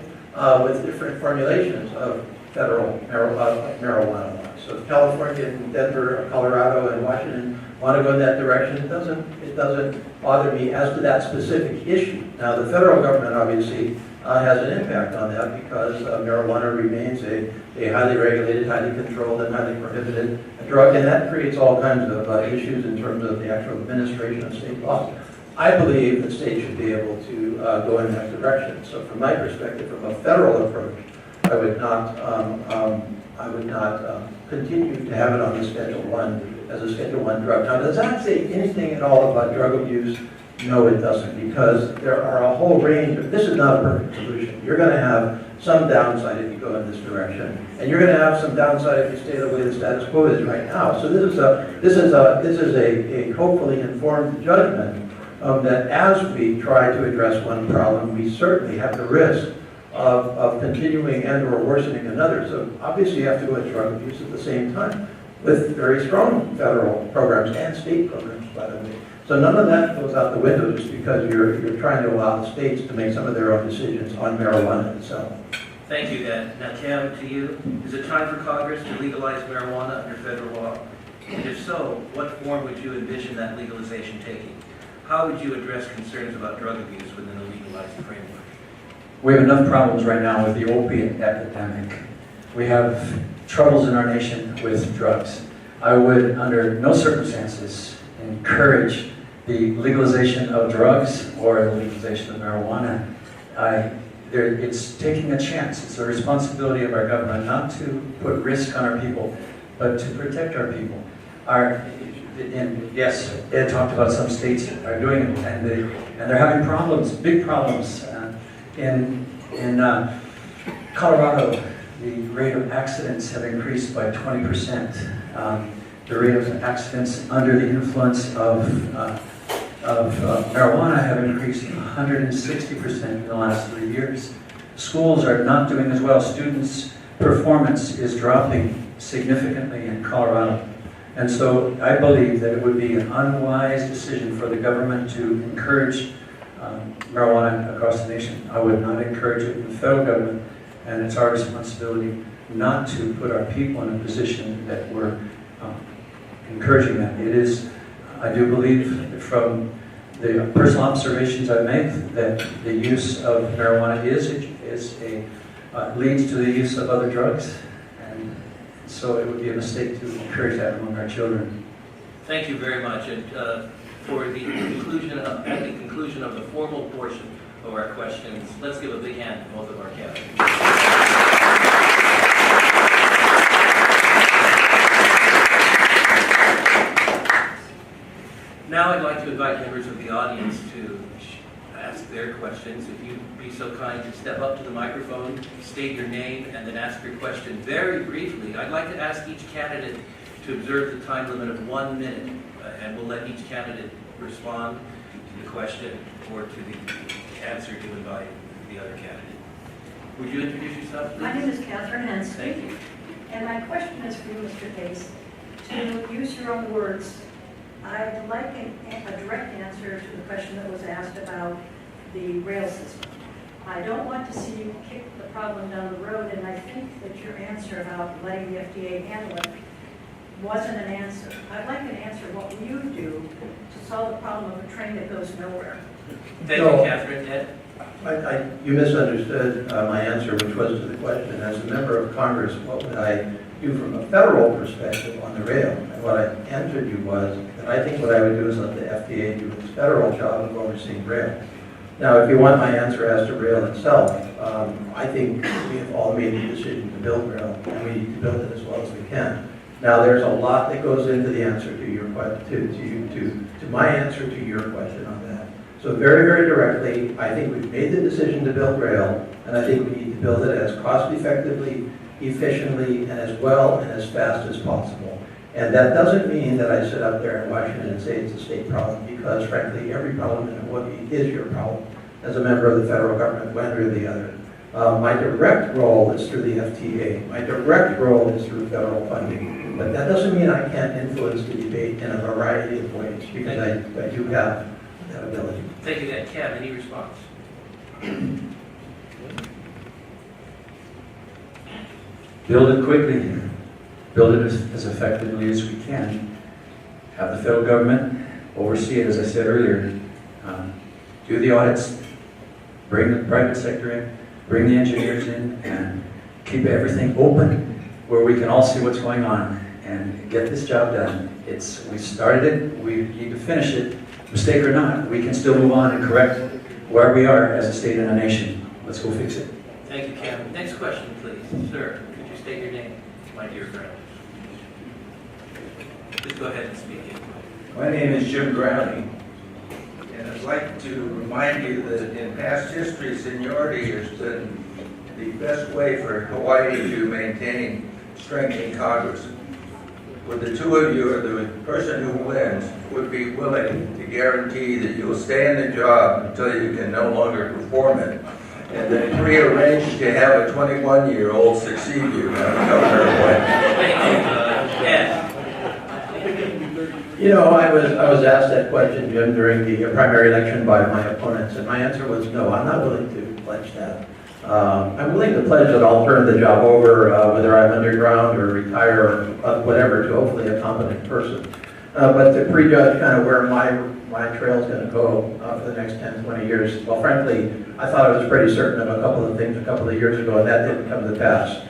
with different formulations of federal marijuana laws. So if California and Denver, Colorado, and Washington want to go in that direction, it doesn't bother me as to that specific issue. Now, the federal government obviously has an impact on that because marijuana remains a highly regulated, highly controlled, and highly prohibited drug, and that creates all kinds of issues in terms of the actual administration of state laws. I believe that states should be able to go in that direction. So from my perspective, from a federal approach, I would not continue to have it on the Schedule I as a Schedule I drug. Now, does that say anything at all about drug abuse? No, it doesn't, because there are a whole range of, this is not a perfect solution. You're going to have some downside if you go in this direction, and you're going to have some downside if you stay the way the status quo is right now. So this is a hopefully informed judgment that as we try to address one problem, we certainly have the risk of continuing and or worsening another. So obviously you have to go at drug abuse at the same time with very strong federal programs and state programs, by the way. So none of that goes out the window just because you're trying to allow the states to make some of their own decisions on marijuana itself. Thank you, Ed. Now, Cam, to you, is it time for Congress to legalize marijuana under federal law? And if so, what form would you envision that legalization taking? How would you address concerns about drug abuse within a legalized framework? We have enough problems right now with the opiate epidemic. We have troubles in our nation with drugs. I would, under no circumstances, encourage the legalization of drugs or the legalization of marijuana. It's taking a chance. It's the responsibility of our government not to put risk on our people, but to protect our people. And yes, Ed talked about some states are doing it, and they're having problems, big problems. In Colorado, the rate of accidents have increased by 20%. The rate of accidents under the influence of marijuana have increased 160% in the last 3 years. Schools are not doing as well. Students' performance is dropping significantly in Colorado. And so I believe that it would be an unwise decision for the government to encourage marijuana across the nation. I would not encourage it in the federal government, and it's our responsibility not to put our people in a position that we're encouraging that. It is, I do believe from the personal observations I make that the use of marijuana leads to the use of other drugs, and so it would be a mistake to encourage that among our children. Thank you very much. And for the conclusion at the conclusion of the formal portion of our questions, let's give a big hand to both of our candidates. Now I'd like to invite members of the audience to ask their questions. If you'd be so kind to step up to the microphone, state your name, and then ask your question very briefly. I'd like to ask each candidate to observe the time limit of 1 minute, and we'll let each candidate respond to the question or to the answer given by the other candidate. Would you introduce yourself, please? My name is Catherine Hensky. Thank you. And my question is for you, Mr. Pace. To use your own words, I'd like a direct answer to the question that was asked about the rail system. I don't want to see you kick the problem down the road, and I think that your answer about letting the FDA handle it wasn't an answer. I'd like an answer. What will you do to solve the problem of a train that goes nowhere? Thank you, Catherine. Ed? You misunderstood my answer, which was to the question. As a member of Congress, what would I do from a federal perspective on the rail? And what I answered you was that I think what I would do is let the FDA do its federal job of overseeing rail. Now, if you want my answer as to rail itself, I think we have all made the decision to build rail, and we need to build it as well as we can. Now, there's a lot that goes into the answer to your to my answer to your question on that. So very, very directly, I think we've made the decision to build rail, and I think we need to build it as cost-effectively, efficiently, and as well and as fast as possible. And that doesn't mean that I sit up there in Washington and say it's a state problem, because frankly, every problem in Hawaii is your problem as a member of the federal government, one way or the other. My direct role is through the FTA. My direct role is through federal funding. But that doesn't mean I can't influence the debate in a variety of ways, because I do have that ability. Thank you, Ed. Cam, any response? Build it quickly, build it as effectively as we can. Have the federal government oversee it, as I said earlier. Do the audits, bring the private sector in, bring the engineers in, and keep everything open where we can all see what's going on and get this job done. We started it, we need to finish it. Mistake or not, we can still move on and correct where we are as a state and a nation. Let's go fix it. Thank you, Cam. Next question, please. Sir, could you state your name, my dear friend? Please go ahead and speak. My name is Jim Browning, and I'd like to remind you that in past history, seniority has been the best way for Hawaii to maintain strength in Congress. Would the two of you, or the person who wins, would be willing to guarantee that you'll stay in the job until you can no longer perform it, and then rearrange to have a 21-year-old succeed you as governor of Hawaii? Thank you, Ed. You know, I was asked that question, Jim, during the primary election by my opponents, and my answer was no, I'm not willing to pledge that. I'm willing to pledge that I'll turn the job over, whether I'm underground or retire or whatever, to hopefully a competent person. But to prejudge kind of where my trail is going to go for the next 10, 20 years, well, frankly, I thought I was pretty certain of a couple of things a couple of years ago, and that didn't come to pass.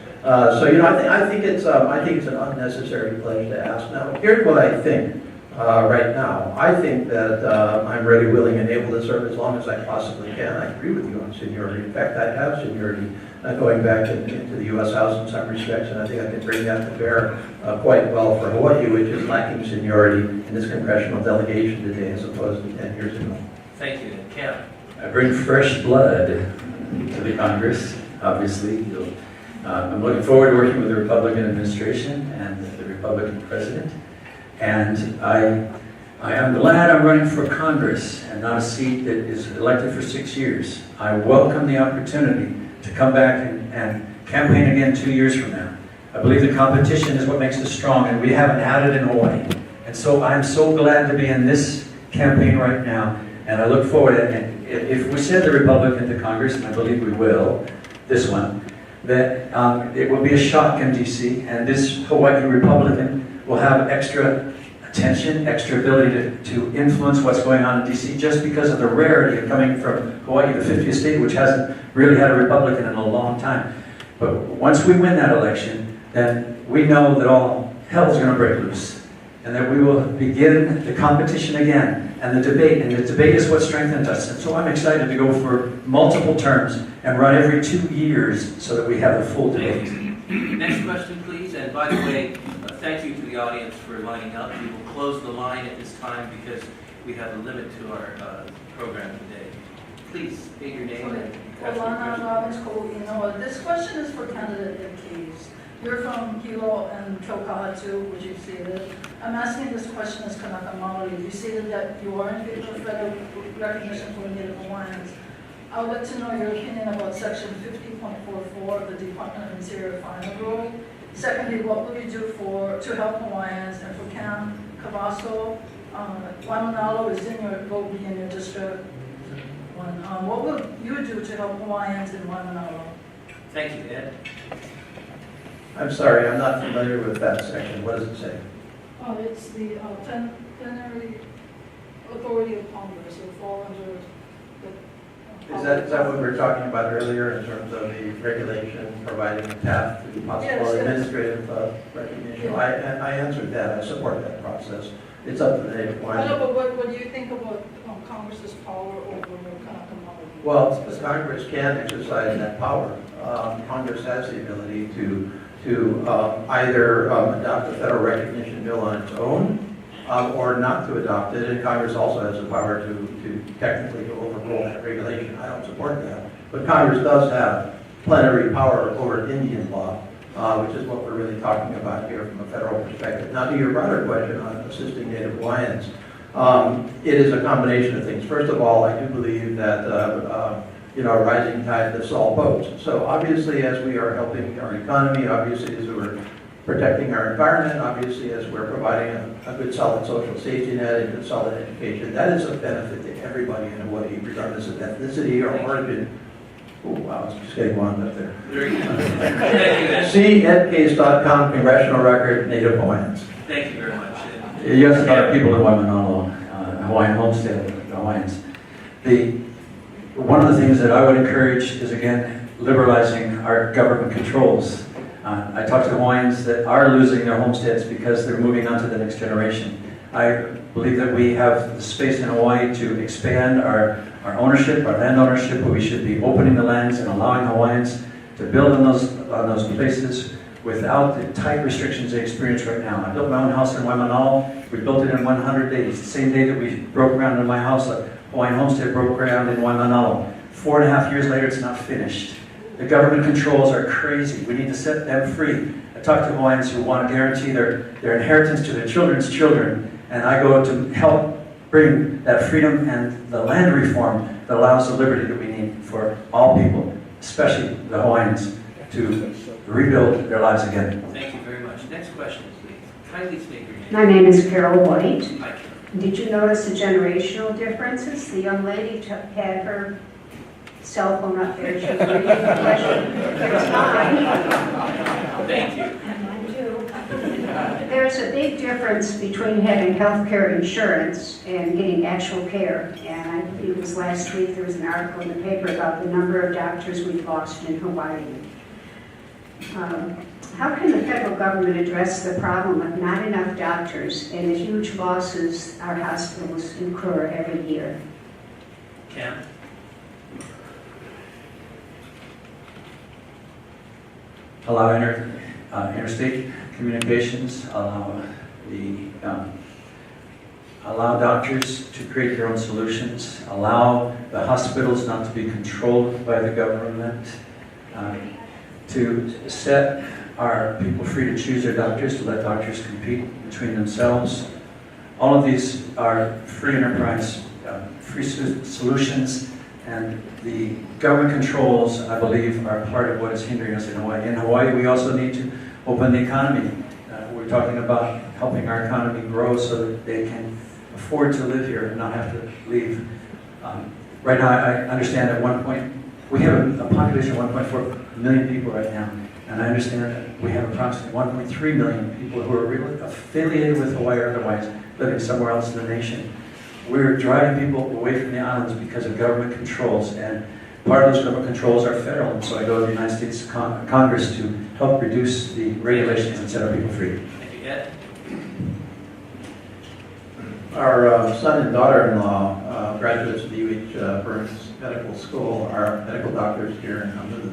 So, you know, I think it's an unnecessary pledge to ask. Now, here's what I think. Right now, I think that I'm ready, willing, and able to serve as long as I possibly can. I agree with you on seniority. In fact, I have seniority going back into the U.S. House in some respects, and I think I can bring that to bear quite well for Hawaii, which is lacking seniority in this congressional delegation today as opposed to 10 years ago. Thank you, Cam. I bring fresh blood to the Congress, obviously. I'm looking forward to working with the Republican administration and the Republican president. And I am glad I'm running for Congress and not a seat that is elected for 6 years. I welcome the opportunity to come back and campaign again 2 years from now. I believe the competition is what makes us strong, and we haven't had it in Hawaii. And so I'm so glad to be in this campaign right now, and I look forward to it. And if we send the Republican to Congress, and I believe we will, this one, that it will be a shock in D.C., and this Hawaii Republican will have extra attention, extra ability to influence what's going on in DC just because of the rarity of coming from Hawaii, the 50th state, which hasn't really had a Republican in a long time. But once we win that election, then we know that all hell's going to break loose and that we will begin the competition again and the debate. And the debate is what strengthens us. And so I'm excited to go for multiple terms and run every 2 years so that we have the full debate. Next question, please. And by the way, thank you to the audience for lining up. We will close the line at this time because we have a limit to our program today. Please state your name and ask your question. This question is for candidate MPs. You're from Hilo and Kyokahatsu, which you stated. I'm asking this question as Kanaka Maoli. You stated that you are in favor of federal recognition for Native Hawaiians. I would like to know your opinion about Section 50.44 of the Department of Interior Final Rule. Secondly, what will you do to help Hawaiians? And for Cavasso, Waimanalo will be in your district. What will you do to help Hawaiians in Waimanalo? Thank you, Ed. I'm sorry, I'm not familiar with that section. What does it say? It's the plenary authority of Congress. It will fall under the... Is that what we were talking about earlier in terms of the regulation providing a path to possible Yes. administrative recognition? Yeah. I answered that. I support that process. It's up to the Native I know, Hawaiian. but what do you think about Congress's power over Kanaka Maoli? Well, the Congress can exercise that power. Congress has the ability to either adopt a federal recognition bill on its own or not to adopt it. And Congress also has the power to technically overrule that regulation. I don't support that. But Congress does have plenary power over Indian law, which is what we're really talking about here from a federal perspective. Now, to your broader question on assisting Native Hawaiians, it is a combination of things. First of all, I do believe that a rising tide lifts all boats. So obviously, as we are helping our economy, obviously as we're protecting our environment, obviously as we're providing a good solid social safety net and good solid education, that is a benefit to everybody in Hawaii, regardless of ethnicity or origin. Oh, wow, it's just getting wound up there. Very good. Thank you, Ed. See edcase.com, Congressional Record, Native Hawaiians. Thank you very much. You asked about people in Waimanalo, Hawaiian homestead, the Hawaiians. One of the things that I would encourage is, again, liberalizing our government controls. I talk to Hawaiians that are losing their homesteads because they're moving on to the next generation. I believe that we have the space in Hawaii to expand our ownership, our land ownership, but we should be opening the lands and allowing Hawaiians to build on those places without the tight restrictions they experience right now. I built my own house in Waimanalo. We built it in 100 days. The same day that we broke ground in my house, a Hawaiian homestead broke ground in Waimanalo. 4.5 years later, it's not finished. The government controls are crazy. We need to set them free. I talk to Hawaiians who want to guarantee their inheritance to their children's children, and I go to help bring that freedom and the land reform that allows the liberty that we need for all people, especially the Hawaiians, to rebuild their lives again. Thank you very much. Next question, please. Kindly state your name. My name is Carol White. Hi, Carol. Did you notice the generational differences? The young lady had her cell phone up there. She was reading the question. Here's mine. Thank you. And mine too. There's a big difference between having health care insurance and getting actual care. And I believe it was last week there was an article in the paper about the number of doctors we've lost in Hawaii. How can the federal government address the problem of not enough doctors and the huge losses our hospitals incur every year? Cam? Allow interstate communications, allow doctors to create their own solutions, allow the hospitals not to be controlled by the government, to set our people free to choose their doctors, to let doctors compete between themselves. All of these are free enterprise, free solutions, and the government controls, I believe, are part of what is hindering us in Hawaii. In Hawaii, we also need to open the economy. We're talking about helping our economy grow so that they can afford to live here and not have to leave. Right now, I understand at one point, we have a population of 1.4 million people right now. And I understand that we have approximately 1.3 million people who are really affiliated with Hawaii or otherwise living somewhere else in the nation. We're driving people away from the islands because of government controls, and part of those government controls are federal. And so I go to the United States Congress to help reduce the regulations and set our people free. Thank you, Ed. Our son and daughter-in-law, graduates of the UH Burns Medical School, are medical doctors here in Honolulu.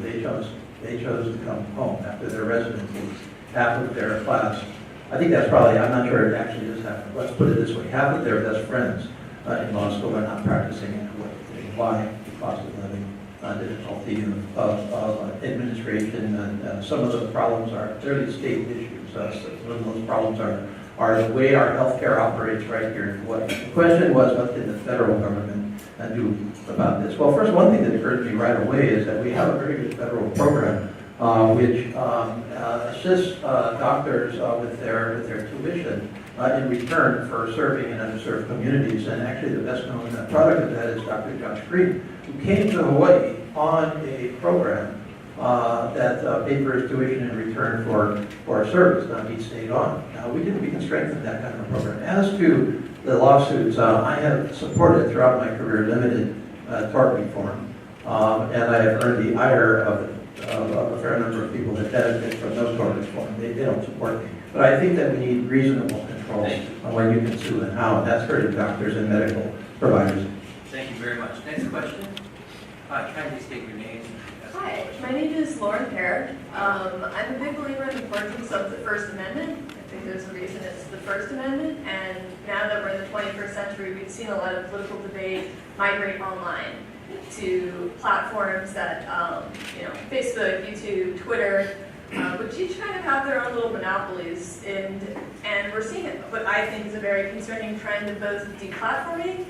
They chose to come home after their residencies. Half of their class, I think that's probably, I'm not sure it actually is half, let's put it this way, half of their best friends in law school are not practicing in Hawaii. Why? Cost of living, difficulty of administration, and some of the problems are clearly state issues. Some of those problems are the way our healthcare operates right here in Hawaii. The question was, what did the federal government do about this? Well, first, one thing that occurred to me right away is that we have a very good federal program which assists doctors with their tuition in return for serving in underserved communities. And actually, the best known product of that is Dr. Josh Green, who came to Hawaii on a program that paid for his tuition in return for service. Now, he stayed on. Now, we can strengthen that kind of program. As to the lawsuits, I have supported throughout my career limited tort reform, and I have earned the ire of a fair number of people that benefit from no tort reform. They don't support me. But I think that we need reasonable controls on when you can sue and how, and that's hurting doctors and medical providers. Thank you very much. Next question. Kindly state your name. Hi, my name is Lauren Pear. I'm a big believer in the importance of the First Amendment. I think there's a reason it's the First Amendment, and now that we're in the 21st century, we've seen a lot of political debate migrate online to platforms that, Facebook, YouTube, Twitter, which each kind of have their own little monopolies, and we're seeing what I think is a very concerning trend of both deplatforming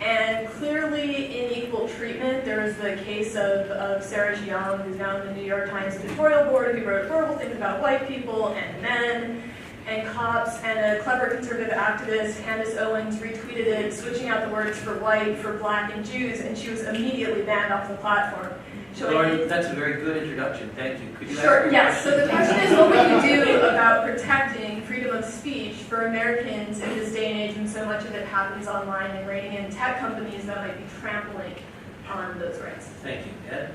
and clearly unequal treatment. There was the case of Sarah Jiang, who's now in the New York Times editorial board, who wrote horrible things about white people and men and cops, and a clever conservative activist, Candace Owens, retweeted it, switching out the words for white for black and Jews, and she was immediately banned off the platform. Lauren, that's a very good introduction. Thank you. Could you Sure, yes. So the question is, what would you do about protecting freedom of speech for Americans in this day and age when so much of it happens online and reining in tech companies that might be trampling on those rights? Thank you. Ed?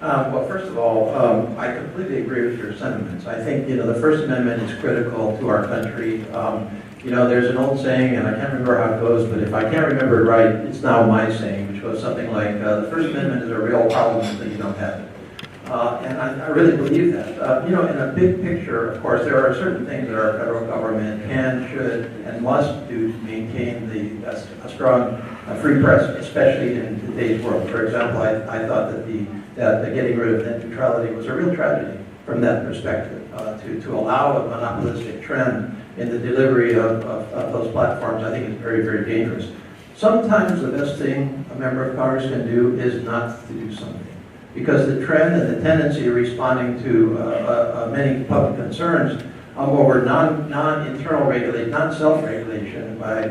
Well, first of all, I completely agree with your sentiments. I think, the First Amendment is critical to our country. There's an old saying, and I can't remember how it goes, but if I can't remember it right, it's now my saying, which goes something like, the First Amendment is a real problem until you don't have it. And I really believe that. In a big picture, of course, there are certain things that our federal government can, should, and must do to maintain a strong free press, especially in today's world. For example, I thought that getting rid of net neutrality was a real tragedy from that perspective, to allow a monopolistic trend in the delivery of those platforms. I think is very, very dangerous. Sometimes the best thing a member of Congress can do is not to do something, because the trend and the tendency of responding to many public concerns over non-internal regulation, non-self-regulation by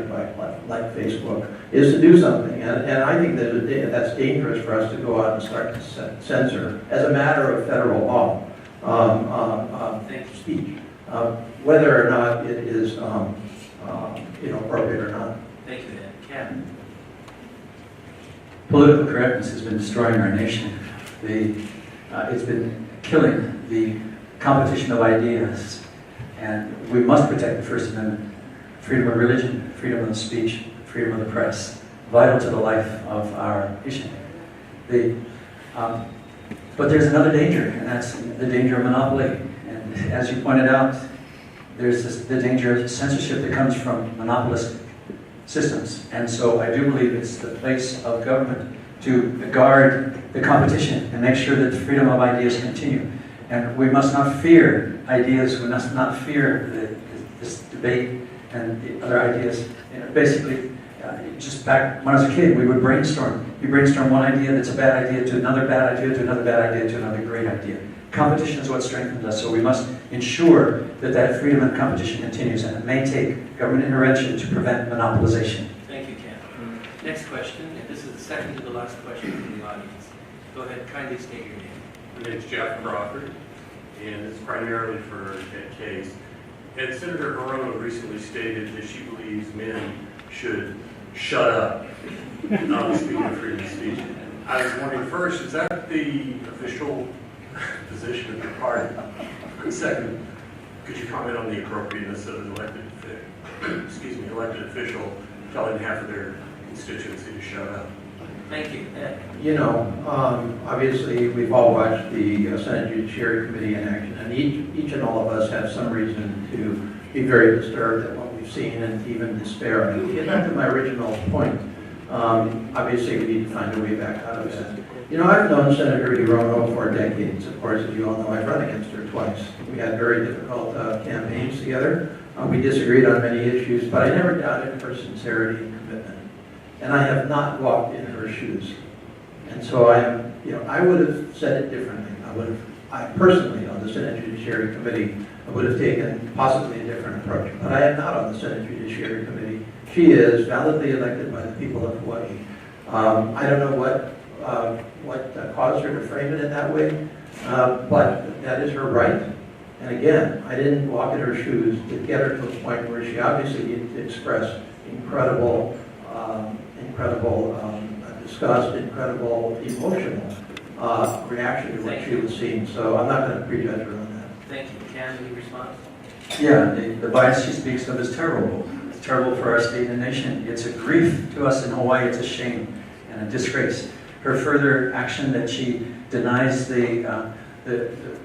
like Facebook, is to do something. And I think that that's dangerous for us to go out and start to censor as a matter of federal law speech, whether or not it is appropriate or not. Thank you, Ed. Ken? Political correctness has been destroying our nation. It's been killing the competition of ideas, and we must protect the First Amendment. Freedom of religion, freedom of speech, freedom of the press, vital to the life of our nation. But there's another danger, and that's the danger of monopoly. And as you pointed out, there's the danger of censorship that comes from monopolistic systems. And so I do believe it's the place of government to guard the competition and make sure that the freedom of ideas continue. And we must not fear ideas. We must not fear this debate and the other ideas. Basically, just back when I was a kid, we would brainstorm. You brainstorm one idea that's a bad idea to another bad idea to another bad idea to another great idea. Competition is what strengthens us, so we must ensure that freedom and competition continues, and it may take government intervention to prevent monopolization. Thank you, Ken. Next question, and this is the second to the last question from the audience. Go ahead, kindly state your name. My name's Jeff Crawford. and it's primarily for Ed Case. And Senator Hirono recently stated that she believes men should shut up. Speaking of freedom of speech, I was wondering first, is that the official position of your party? And second, could you comment on the appropriateness of an elected official telling half of their constituency to shut up? Thank you. Ed? You know, obviously, we've all watched the Senate Judiciary Committee in action, and each and all of us have some reason to be very disturbed at what we've seen and even despair. And to get back to my original point, obviously, we need to find a way back out of that. You know, I've known Senator Hirono for decades. Of course, as you all know, I've run against her twice. We had very difficult campaigns together. We disagreed on many issues, but I never doubted her sincerity and commitment. And I have not walked in her shoes. And so I would have said it differently. I personally, on the Senate Judiciary Committee, I would have taken possibly a different approach. But I am not on the Senate Judiciary Committee. She is validly elected by the people of Hawaii. I don't know what caused her to frame it in that way, but that is her right. And again, I didn't walk in her shoes to get her to a point where she obviously needed to express incredible disgust, incredible emotional reaction to what she was seeing. So I'm not going to prejudge her on that. Thank you. Cam, any response? Yeah, the bias she speaks of is terrible. It's terrible for our state and nation. It's a grief to us in Hawaii. It's a shame and a disgrace. Her further action that she denies the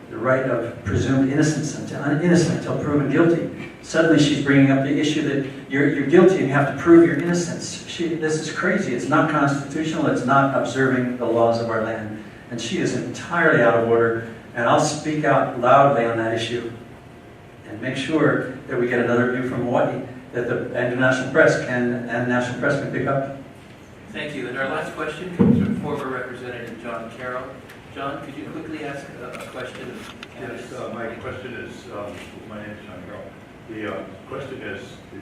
right of presumed innocence until proven guilty. Suddenly she's bringing up the issue that you're guilty and you have to prove your innocence. This is crazy. It's not constitutional. It's not observing the laws of our land. And she is entirely out of order. And I'll speak out loudly on that issue and make sure that we get another view from Hawaii that the international press and national press can pick up. Thank you. And our last question comes from former Representative John Carroll. John, could you quickly ask a question of Yes, my question is, my name is John Carroll. The question is, the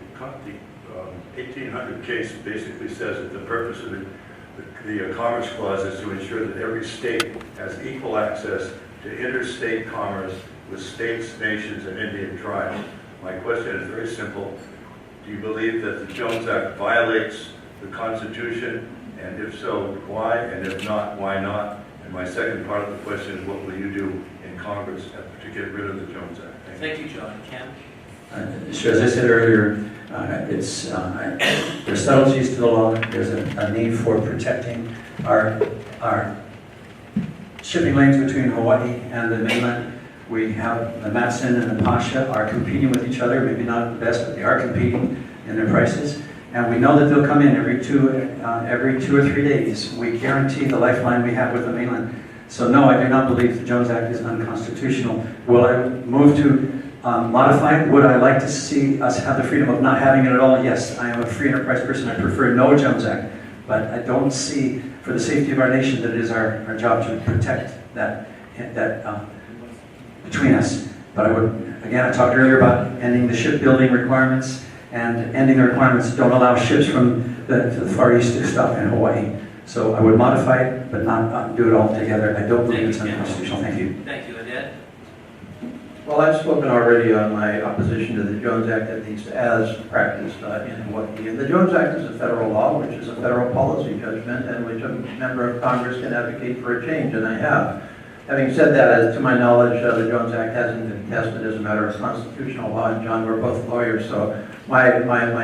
1800 case basically says that the purpose of the Commerce Clause is to ensure that every state has equal access to interstate commerce with states, nations, and Indian tribes. My question is very simple. Do you believe that the Jones Act violates the Constitution? And if so, why? And if not, why not? And my second part of the question is, what will you do in Congress to get rid of the Jones Act? Thank you, John. Cam? Sure, as I said earlier, there's subtleties to the law. There's a need for protecting our shipping lanes between Hawaii and the mainland. We have the Matson and the Pasha are competing with each other, maybe not the best, but they are competing in their prices. And we know that they'll come in every two or 3 days. We guarantee the lifeline we have with the mainland. So no, I do not believe the Jones Act is unconstitutional. Will I move to modify it? Would I like to see us have the freedom of not having it at all? Yes, I am a free enterprise person. I prefer no Jones Act. But I don't see, for the safety of our nation, that it is our job to protect that between us. But I would, again, I talked earlier about ending the shipbuilding requirements, and ending the requirements don't allow ships from to the Far East to stop in Hawaii. So I would modify it, but not do it all together. I don't believe it's unconstitutional. Thank you. Thank you. Annette? Well, I've spoken already on my opposition to the Jones Act, at least as practiced in Hawaii. And the Jones Act is a federal law, which is a federal policy judgment, and which a member of Congress can advocate for a change, and I have. Having said that, to my knowledge, the Jones Act hasn't been tested as a matter of constitutional law, and John, we're both lawyers, so my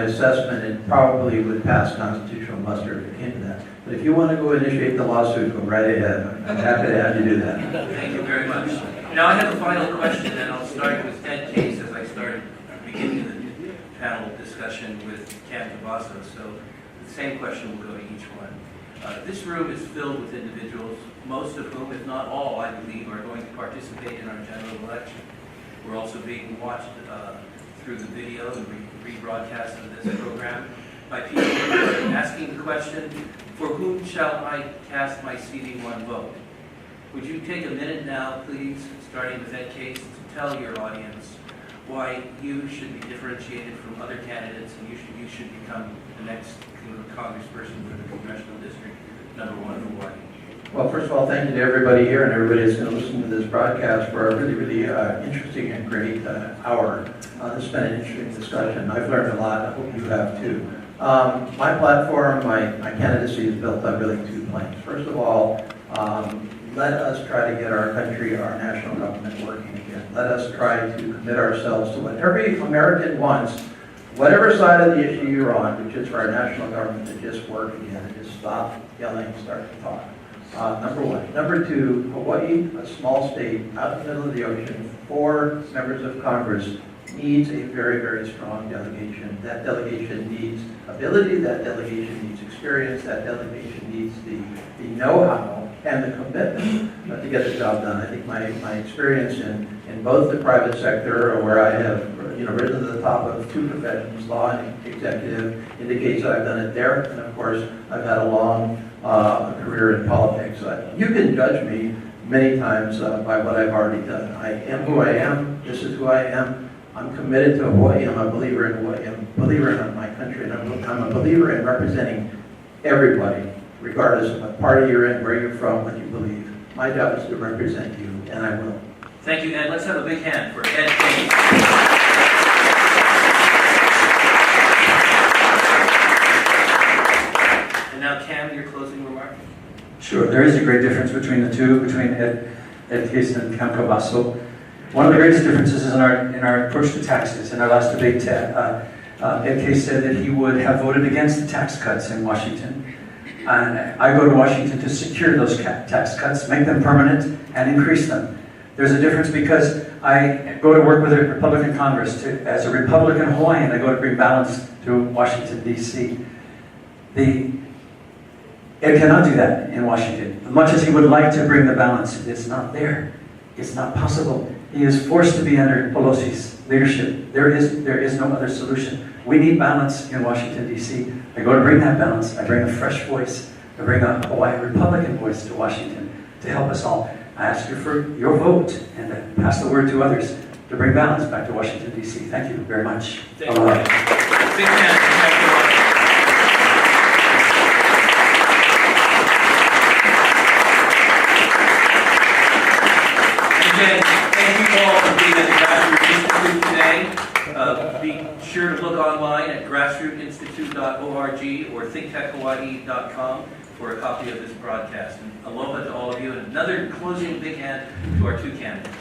assessment, it probably would pass constitutional muster if it came to that. But if you want to go initiate the lawsuit, go right ahead. I'm happy to have you do that. Thank you very much. Now I have a final question, and I'll start with Ed Case as I started beginning the panel discussion with Cam Cavasso. So the same question will go to each one. This room is filled with individuals, most of whom, if not all, I believe, are going to participate in our general election. We're also being watched through the video and rebroadcast of this program by people asking the question, for whom shall I cast my CD1 vote? Would you take a minute now, please, starting with Ed Case, to tell your audience why you should be differentiated from other candidates and you should become the next congressperson for the Congressional District #1 Hawaii? Well, first of all, thank you to everybody here and everybody that's going to listen to this broadcast for a really interesting and great hour. This has been an interesting discussion. I've learned a lot. I hope you have too. My platform, my candidacy is built on really 2 planks. First of all, let us try to get our country, our national government working again. Let us try to commit ourselves to what every American wants, whatever side of the issue you're on, which is for our national government to just work again and just stop yelling and start to talk. Number 1. Number 2, Hawaii, a small state out in the middle of the ocean, 4 members of Congress, needs a very, very strong delegation. That delegation needs ability, that delegation needs experience, that delegation needs the know-how and the commitment to get the job done. I think my experience in both the private sector, where I have risen to the top of 2 professions, law and executive, indicates that I've done it there. And of course, I've had a long career in politics. You can judge me many times by what I've already done. I am who I am. This is who I am. I'm committed to Hawaii. I'm a believer in Hawaii. I'm a believer in my country. And I'm a believer in representing everybody, regardless of what party you're in, where you're from, what you believe. My job is to represent you, and I will. Thank you, Ed. Let's have a big hand for Ed Case. And now, Cam, your closing remark. Sure, there is a great difference between the two, between Ed Case and Cam Cavasso. One of the greatest differences is in our approach to taxes. In our last debate, Ed Case said that he would have voted against the tax cuts in Washington. And I go to Washington to secure those tax cuts, make them permanent, and increase them. There's a difference because I go to work with a Republican Congress. As a Republican Hawaiian, I go to bring balance to Washington, D.C. Ed cannot do that in Washington. As much as he would like to bring the balance, it's not there. It's not possible. He is forced to be under Pelosi's leadership. There is no other solution. We need balance in Washington, D.C. I go to bring that balance. I bring a fresh voice. I bring a Hawaiian Republican voice to Washington to help us all. I ask you for your vote and to pass the word to others to bring balance back to Washington, D.C. Thank you very much. Thank you. Big hand for Cam Cavasso. Again, thank you all for being at the Grassroot Institute today. Be sure to look online at grassrootinstitute.org or thinktechhawaii.com for a copy of this broadcast. And aloha to all of you, and another closing big hand to our 2 candidates.